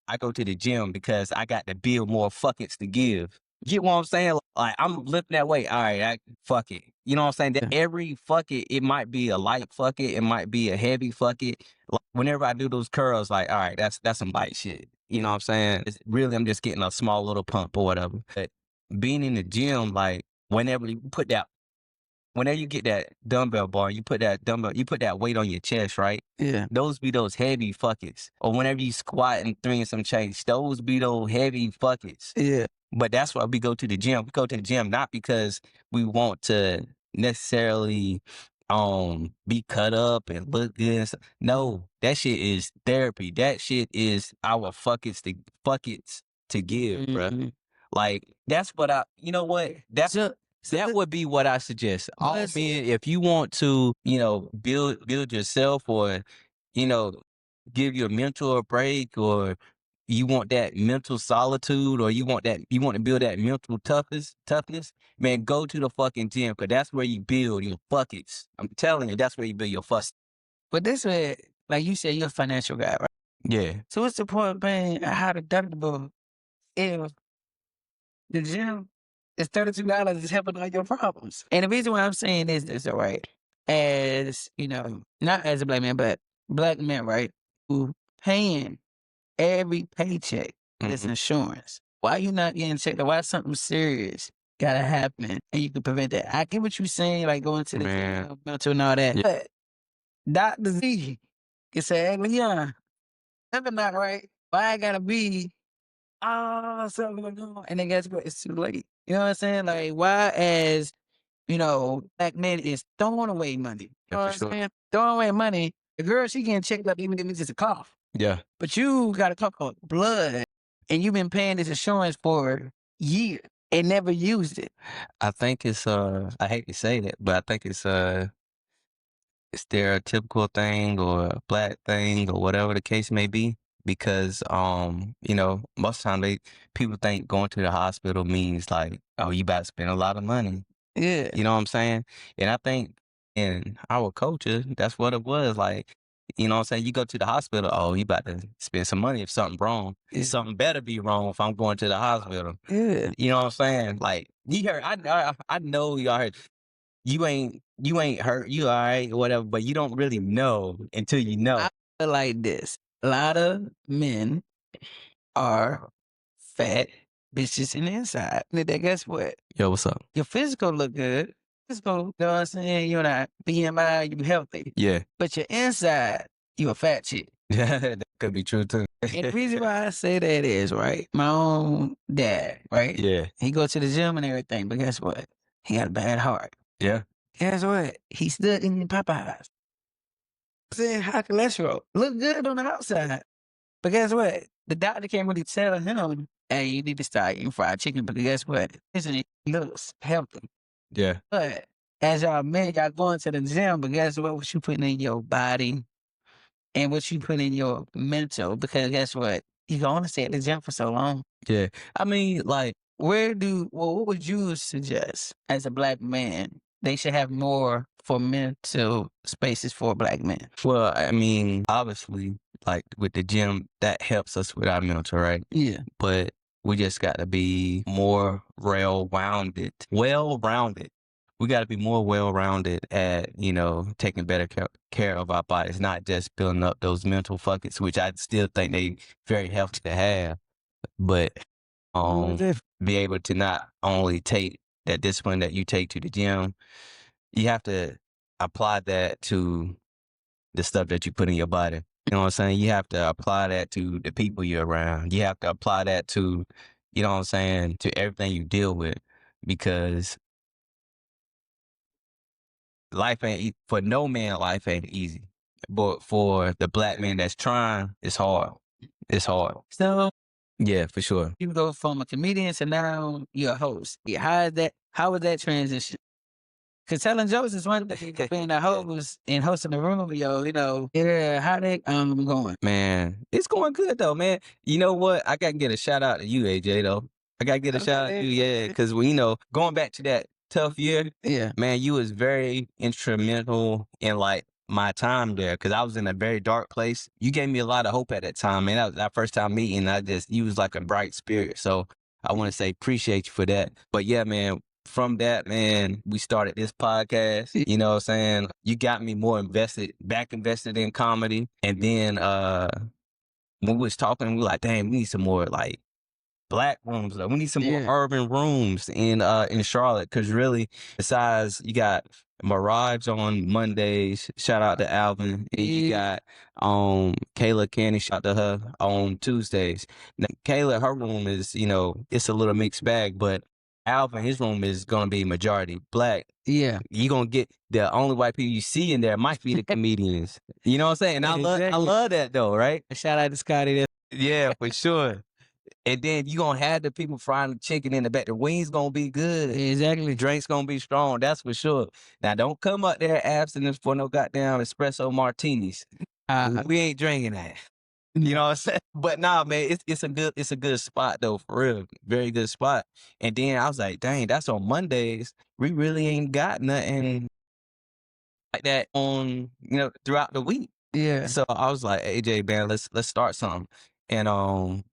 I go to the gym because I got to build more fuckets to give. Get what I'm saying? Like I'm lifting that weight. All right, fuck it. You know what I'm saying? That every fuck it might be a light fuck it might be a heavy fuck it. Like, whenever I do those curls, like, all right, that's some light shit. You know what I'm saying? It's really, I'm just getting a small little pump or whatever. But being in the gym, like, whenever you get that dumbbell bar, you put that weight on your chest, right? Yeah. Those be those heavy fuckets. Or whenever you squat and three and some change, those be those heavy fuckets. Yeah. But that's why we go to the gym. We go to the gym not because we want to necessarily be cut up and look good. No, that shit is therapy. That shit is our fuckets to give, bruh. Like that's what you know what? That would be what I suggest. All men, if you want to, build yourself or, you know, give your mental a break or you want that mental solitude or you want to build that mental toughness, man, go to the fucking gym because that's where you build your buckets. I'm telling you, that's where you build your fuss. But this way, like you said, you're a financial guy, right? Yeah. So what's the point of paying a high deductible if the gym is $32 is helping all your problems? And the reason why I'm saying this, all right, as, not as a black man, but black men, right, who paying every paycheck this insurance. Why you not getting checked? Why something serious gotta happen and you can prevent that? I get what you're saying, like going to the gym, mental and all that. Yeah. But Dr. Z can say, hey, Leon, something not right. Why I gotta be, something going on? And then guess what? It's too late. You know what I'm saying? Like, why as you know, black men is throwing away money. You Yeah, know for what I'm sure. saying? Throwing away money. The girl, she getting checked up even if it's just a cough. Yeah. But you got a cough of blood and you've been paying this insurance for years and never used it. I think it's I hate to say that, but I think it's a stereotypical thing or a black thing or whatever the case may be. Because you know, most of the time people think going to the hospital means like, oh, you about to spend a lot of money. Yeah. You know what I'm saying? And I think in our culture, that's what it was. Like, you know what I'm saying? You go to the hospital, oh, you about to spend some money if something's wrong. Yeah. Something better be wrong if I'm going to the hospital. Yeah. You know what I'm saying? Like, you heard, I know y'all heard, you ain't hurt, you all right, or whatever, but you don't really know until you know. I feel like this. A lot of men are fat bitches in the inside. And then guess what? Yo, what's up? Your physical look good. Physical, you know what I'm saying? You're not BMI, you healthy. Yeah. But your inside, you a fat chick. Yeah, that could be true too. And the reason why I say that is, right? My own dad, right? Yeah. He go to the gym and everything, but guess what? He got a bad heart. Yeah. Guess what? He stood in the Popeyes. Saying high cholesterol. Look good on the outside. But guess what? The doctor can't really tell him, hey, you need to start eating fried chicken. But guess what? It looks healthy. Yeah. But as y'all men, y'all going to the gym, but guess what you putting in your body and what you put in your mental? Because guess what? You can only stay at the gym for so long. Yeah. I mean, like, What would you suggest as a black man? They should have more for mental spaces for black men. well, I mean, obviously, like with the gym, that helps us with our mental, right? Yeah. But we just got to be more well-rounded. Well-rounded. We got to be more well-rounded at, you know, taking better care of our bodies, not just building up those mental buckets, which I still think they very healthy to have. But be able to not only take that discipline that you take to the gym, you have to apply that to the stuff that you put in your body. You know what I'm saying? You have to apply that to the people you're around. You have to apply that to, you know what I'm saying, to everything you deal with. Because for no man, life ain't easy. But for the black man that's trying, it's hard. It's hard. So Yeah, for sure. you go from a comedian to now you're a host. Yeah, how was that transition? Cause telling jokes is one thing, but being a host and hosting a room, you know, yeah, how that going? Man, it's going good though, man. You know what? I gotta get a shout out to you, AJ, though. I gotta get a shout out to you, yeah, because you know, going back to that tough year, Yeah. man, you was very instrumental in like my time there, because I was in a very dark place. You gave me a lot of hope at that time, man. That was our first time meeting. You was like a bright spirit. So I want to say appreciate you for that. But yeah, man, from that, man, we started this podcast. You know what I'm saying? You got me more invested in comedy. And then when we was talking, we were like, dang, we need some more like black rooms. Like, we need some more urban rooms in Charlotte. Cause really, besides you got Mirage on Mondays, shout out to Alvin. And you got Kayla Candy, shout out to her on Tuesdays. Now, Kayla, her room is, you know, it's a little mixed bag, but Alvin, his room is gonna be majority black. Yeah. You gonna get the only white people you see in there might be the comedians. You know what I'm saying? And I love that though, right? Shout out to Scotty. Yeah, for sure. And then you gonna have the people frying the chicken in the back. The wings gonna be good. Exactly. The drinks gonna be strong. That's for sure. Now don't come up there abstinence for no goddamn espresso martinis. We ain't drinking that. You know what I'm saying? But nah, man, it's a good spot though, for real. Very good spot. And then I was like, dang, that's on Mondays. We really ain't got nothing like that on, you know, throughout the week. Yeah. So I was like, AJ, man, let's start something. And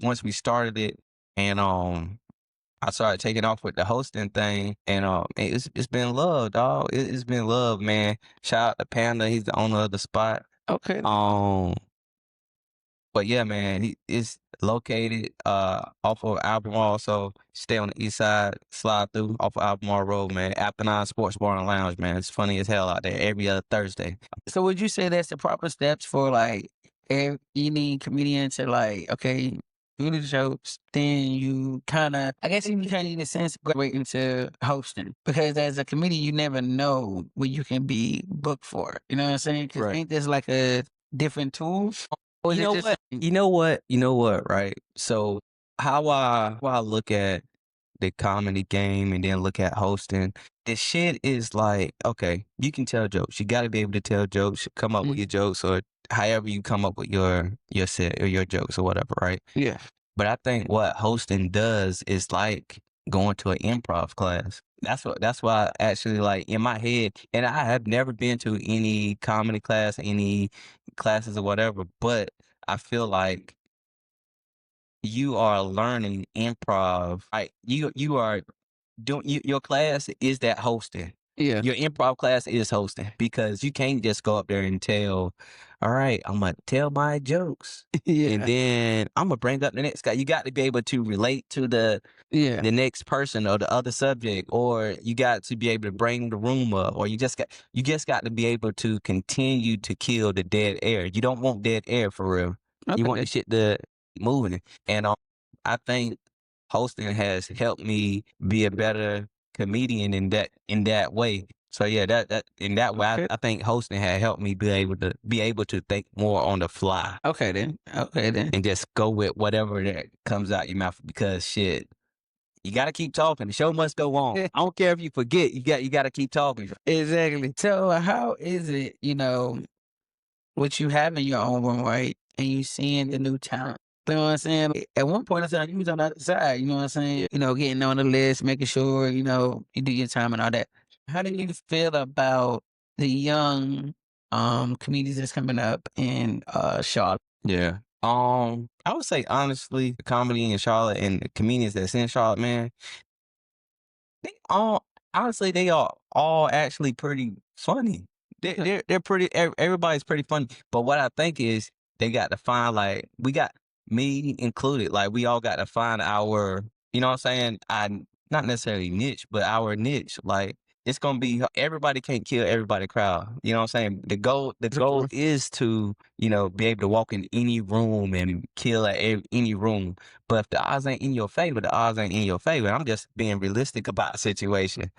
once we started it, and I started taking off with the hosting thing, and it's been love, dog. It's been love, man. Shout out to Panda, he's the owner of the spot. Okay. But yeah, man, it's located off of Albemarle, so stay on the east side, slide through off of Albemarle Road, man. Appenine Sports Bar and Lounge, man. It's funny as hell out there every other Thursday. So would you say that's the proper steps for like any comedian to like, okay, do the jokes, then you kind of, I guess you kind of in a sense graduate into hosting because as a comedian, you never know what you can be booked for. You know what I'm saying? Because Right. ain't this like a different tool? Or is You it know just what? You know what? You know what? Right. So how I look at the comedy game and then look at hosting, the shit is like, okay, you can tell jokes. You got to be able to tell jokes, come up with mm, your jokes, or however you come up with your set or your jokes or whatever, right? yeah, But I think what hosting does is like going to an improv class. That's why actually like in my head, and I have never been to any comedy class, any classes or whatever, but I feel like you are learning improv. Right? You are doing your class is that hosting. yeah, Your improv class is hosting because you can't just go up there and tell, all right, I'm gonna tell my jokes. And yeah, then I'm gonna bring up the next guy. You got to be able to relate to yeah. the next person or the other subject, or you got to be able to bring the room up, or you just got to be able to continue to kill the dead air. You don't want dead air for real. You want Okay. the shit to moving. And I think hosting has helped me be a better comedian in that way. So yeah, that in that way, I, Okay. I think hosting had helped me be able to think more on the fly Okay then. Okay then. and just go with whatever that comes out your mouth because shit, you gotta keep talking. The show must go on. I don't care if you forget. You gotta keep talking. Exactly. So how is it, what you have in your own room, right? And you seeing the new talent. You know what I'm saying? At one point in time, you was on the other side, you know what I'm saying? Getting on the list, making sure, you do your time and all that. How do you feel about the young comedians that's coming up in Charlotte? Yeah. I would say honestly, the comedy in Charlotte and the comedians that's in Charlotte, man, they all honestly they are all actually pretty funny. They Okay. they're pretty. Everybody's pretty funny. But what I think is they got to find like we got me included. Like we all got to find our. You know what I'm saying? I not necessarily niche, but our niche. Like it's gonna be everybody can't kill everybody crowd. You know what I'm saying? The goal is to be able to walk in any room and kill at any room. But if the odds ain't in your favor, the odds ain't in your favor. I'm just being realistic about the situation.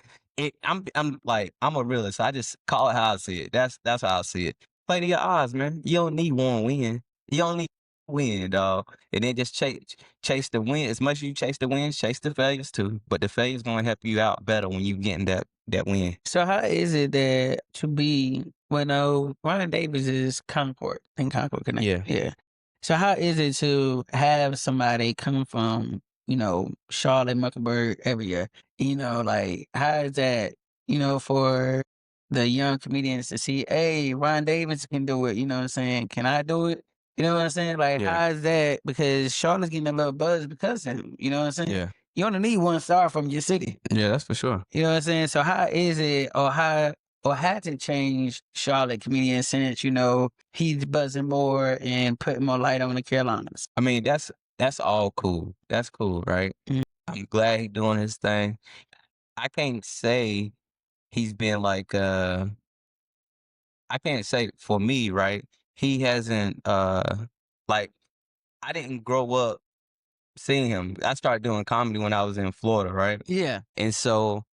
I'm a realist. So I just call it how I see it. That's how I see it. Play to your odds, man. You don't need one win. You don't need win, dog. And then just chase the win. As much as you chase the wins, chase the failures too. But the failures gonna help you out better when you getting that win. So how is it that to be Ryan Davis is Concord in Concord Connect? Yeah. Yeah. So how is it to have somebody come from, Charlotte, Mecklenburg area? Like how is that, for the young comedians to see, hey, Ryan Davis can do it, you know what I'm saying? Can I do it? You know what I'm saying? Like Yeah. how is that? Because Charlotte's getting a little buzz because of him, you know what I'm saying? Yeah. You only need one star from your city. Yeah, that's for sure. You know what I'm saying? So how is it or had to change Charlotte comedian since, he's buzzing more and putting more light on the Carolinas? I mean, that's all cool. That's cool, right? Mm. I'm glad he's doing his thing. I can't say he's been like I can't say for me, right? He hasn't like I didn't grow up seeing him. I started doing comedy when I was in Florida, right? Yeah. And so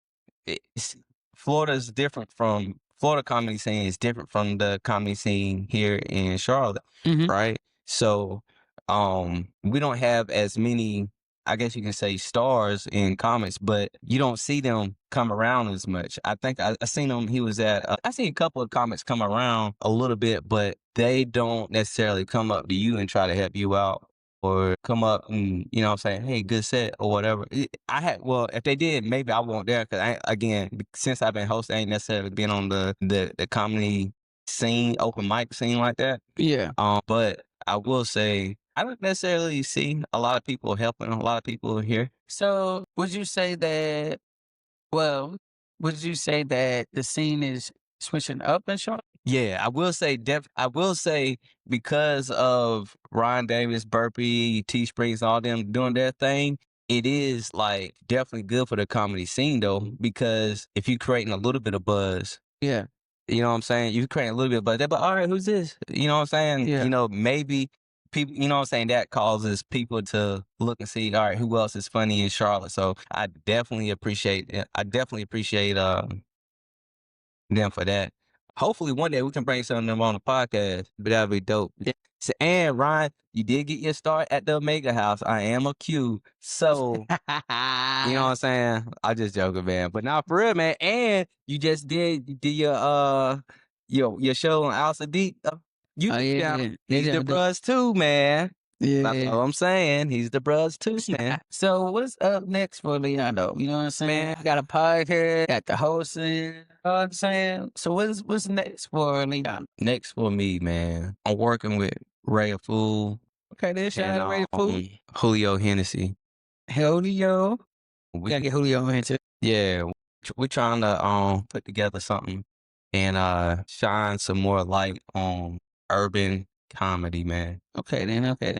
it's, Florida's different from Florida comedy scene is different from the comedy scene here in Charlotte, Hmm. right? So we don't have as many, I guess you can say, stars in comics, but you don't see them come around as much. I think I seen him. He was at. I seen a couple of comics come around a little bit, but they don't necessarily come up to you and try to help you out or come up and what I'm saying, hey, good set or whatever. Well, if they did, maybe I won't there because again, since I've been hosting, I ain't necessarily been on the comedy scene, open mic scene like that. Yeah. But I will say I don't necessarily see a lot of people helping a lot of people here. So would you say that the scene is switching up in Charlotte? Yeah, I will say because of Ryan Davis, Burpee, T Springs, all them doing their thing, it is like definitely good for the comedy scene though, because if you creating a little bit of buzz, Yeah. you know what I'm saying? You create a little bit of buzz, they're like, all right, who's this? You know what I'm saying? Yeah. Maybe people, you know what I'm saying, that causes people to look and see, all right, who else is funny in Charlotte. So I definitely appreciate them for that. Hopefully one day we can bring some of them on the podcast, but that'd be dope. Yeah. So, and Ryan, you did get your start at the Omega House. I am a Q. So, you know what I'm saying? I just joking, man. But not for real, man. And you did your show on Al Sadiq Oh YouTube channel. yeah, He's the bros too, man. That's yeah. all I'm saying. He's the bros too, man. So what's up next for Leonardo? You know what I'm saying? Man. I got a podcast, got the hosting. You know what I'm saying? So what's next for Leonardo? Next for me, man. I'm working with Ray Fool Okay, then shout and out to Ray Food. Julio Hennessy. Julio. We Gotta get Julio in too. Yeah, we're trying to put together something and shine some more light on urban comedy, man. Okay then, okay.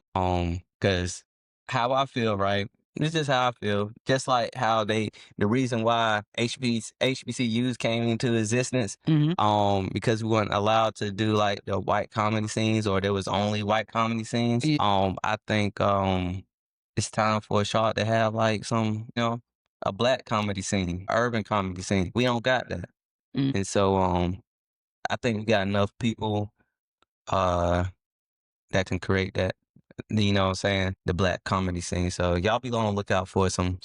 Cause how I feel, right? This is how I feel. Just like how the reason why HBCUs came into existence, Mm-hmm. because we weren't allowed to do like the white comedy scenes, or there was only white comedy scenes. Yeah. I think it's time for Charlotte to have like some, a black comedy scene, urban comedy scene. We don't got that. Mm. And so I think we got enough people uh that can create that. You know what I'm saying? The black comedy scene. So y'all be on the lookout for some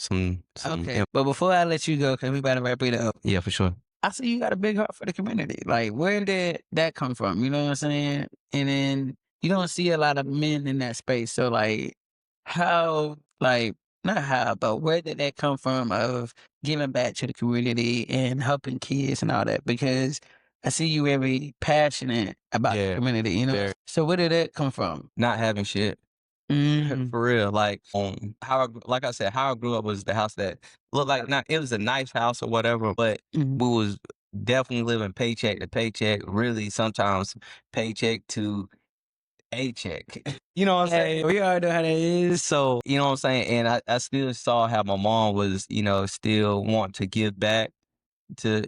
Okay. But before I let you go, cause we better wrap it up. yeah, for sure. I see you got a big heart for the community. Like, where did that come from? You know what I'm saying? And then you don't see a lot of men in that space. So, like, how, like, not how, but where did that come from of giving back to the community and helping kids and all that? Because I see you very passionate about the Yeah, community, you know? very. So, where did that come from? Not having shit. Mm. For real. Like like I said, how I grew up was the house that looked like, not it was a nice house or whatever, but Mhm. we was definitely living paycheck to paycheck, really sometimes paycheck to a check. You know what I'm saying? Hey, we already know how that is. So, you know what I'm saying? And I still saw how my mom was, still want to give back to,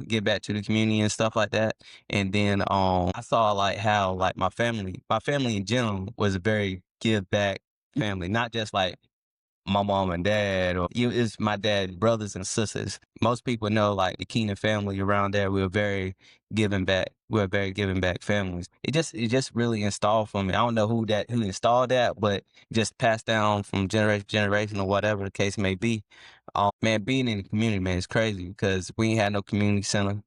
give back to the community and stuff like that. And then I saw like how like my family in general was a very give back family, not just like my mom and dad, or it's my dad's brothers and sisters. Most people know like the Kennon family around there. We're very giving back. We're very giving back families. It just really installed for me. I don't know who installed that, but just passed down from generation to generation or whatever the case may be. Man, being in the community, man, is crazy because we ain't had no community center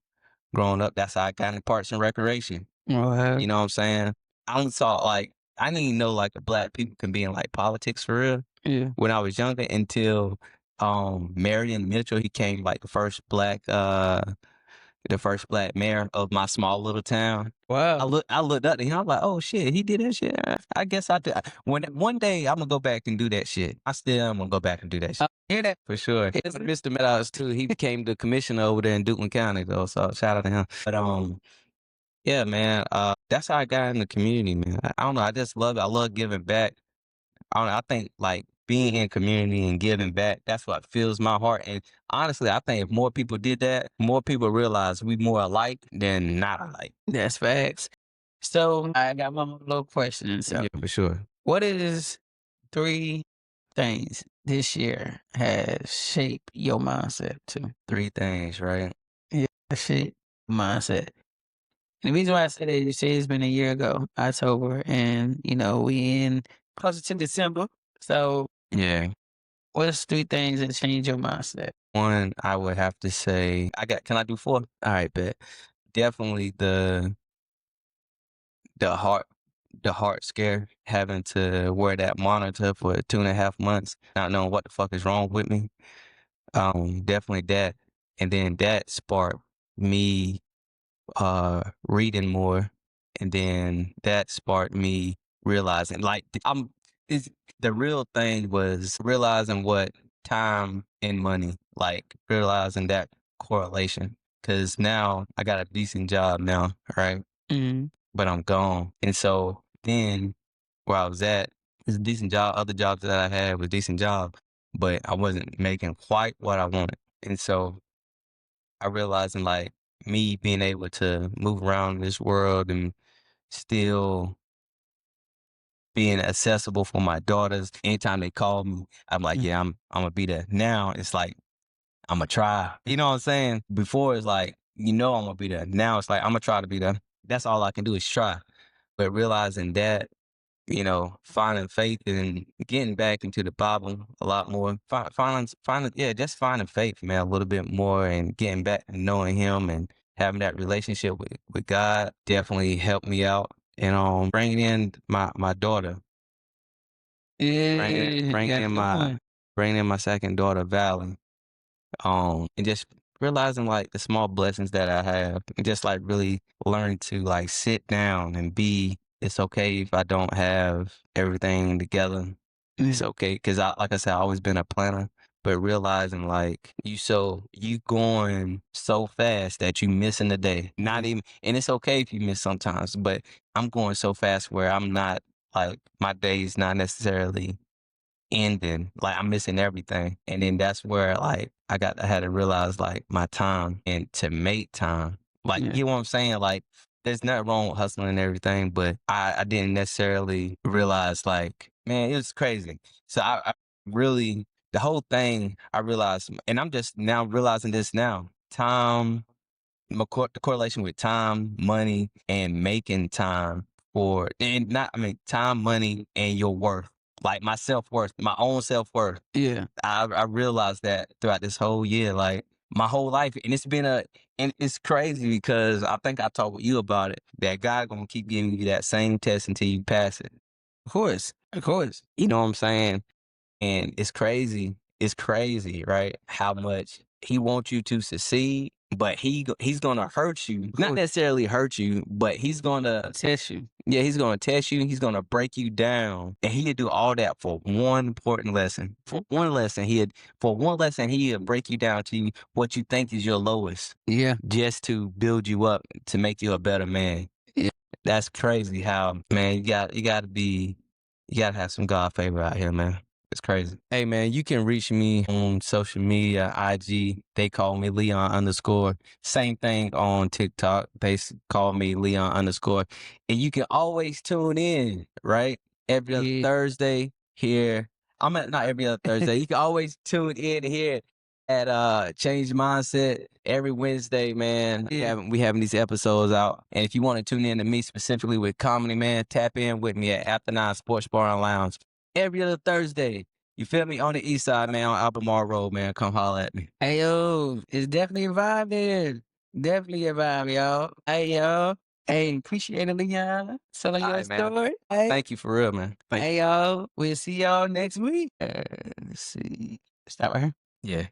growing up. That's how I got in Parks and Recreation. Well, You know what I'm saying? I only saw like I didn't even know like the black people can be in like politics for real yeah. when I was younger until Marion Mitchell, he came like the first black mayor of my small little town. Wow. I looked up to him. I'm like, oh shit, he did that shit. I guess I did. When one day I'm gonna go back and do that shit. I still am gonna go back and do that shit Hear that? for sure. Here's Mr. Meadows too. He became the commissioner over there in Dukeland County though. So shout out to him. But yeah, man. That's how I got in the community, man. I don't know. I just love it. I love giving back. I don't know, I think like being in community and giving back, that's what fills my heart. And honestly, I think if more people did that, more people realize we more alike than not alike. That's facts. So I got one more little question. So, Yeah, for sure. what is 3 things this year has shaped your mindset to? 3 things, right? Yeah, shape mindset. And the reason why I say that, you say it's been a year ago, October, and we in closer to December. So, Yeah. what's 3 things that change your mindset? One, I would have to say, can I do 4? All right, bet. Definitely the heart, the heart scare, having to wear that monitor for 2.5 months, not knowing what the fuck is wrong with me. Definitely that. And then that sparked me reading more, and then that sparked me realizing like is the real thing was realizing what time and money, like realizing that correlation, because now I got a decent job now, right? Mhm. But I'm gone. And so then where I was at is a decent job. Other jobs that I had was decent job, but I wasn't making quite what I wanted. And so I realizing like me being able to move around this world and still being accessible for my daughters. Anytime they call me, I'm like, Mm. yeah, I'm gonna be there. Now it's like I'm gonna try. You know what I'm saying? Before it's like, I'm gonna be there. Now it's like I'm gonna try to be there. That's all I can do is try. But realizing that, finding faith and getting back into the Bible a lot more. Finding, just finding faith, man, a little bit more and getting back and knowing Him and having that relationship with God definitely helped me out. And bringing in my daughter, Yeah, bringing got in a good my one. bringing in my second daughter, Valley. And just realizing like the small blessings that I have, and just like really learn to like sit down and be. It's okay if I don't have everything together. It's Yeah, okay because like I said, I always been a planner. But realizing like you going so fast that you missing the day. Not yeah, even, and it's okay if you miss sometimes. But I'm going so fast where I'm not like my day's not necessarily ending. Like I'm missing everything. And then that's where like I had to realize like my time and to make time. Like yeah, you know what I'm saying? Like there's nothing wrong with hustling and everything, but I didn't necessarily realize like, man, it was crazy. So I really the whole thing I realized, and I'm just now realizing this now. Time, the correlation with time, money, and making time and not, I mean, time, money, and your worth, like my self worth, my own self worth. yeah. I realized that throughout this whole year, like my whole life, and and it's crazy because I think I talked with you about it. That God gonna keep giving you that same test until you pass it. Of course, of course, You know what I'm saying? And it's crazy. It's crazy, right? How much he wants you to succeed, but he's gonna hurt you. of Not course. necessarily hurt you, but he's gonna Test you. yeah, he's gonna test you. He's gonna break you down, and he'll do all that for one important lesson. For one lesson he'll break you down to what you think is your lowest, Yeah, just to build you up to make you a better man. yeah, That's crazy. How man you gotta have some God favor out here, man. It's crazy. Hey man, you can reach me on social media, IG. They call me Leon underscore. Same thing on TikTok. Call me Leon underscore. And you can always tune in, right? Every other yeah, Thursday here. I'm at not every other Thursday. You can always tune in here at Change Mindset every Wednesday, man. yeah. We having these episodes out. And if you want to tune in to me specifically with comedy, man, tap in with me at After Nine Sports Bar and Lounge every other Thursday. You feel me? On the east side, man, on Albemarle Road, man. Come holler at me. Hey yo, it's definitely a vibe there. Definitely a vibe, y'all. Hey yo. Hey, appreciate it, Leon. Selling All your right, man. story. Hey. Thank you for real, man. Thank Hey y'all. We'll see y'all next week. Let's see. Stop right here. you. Yeah.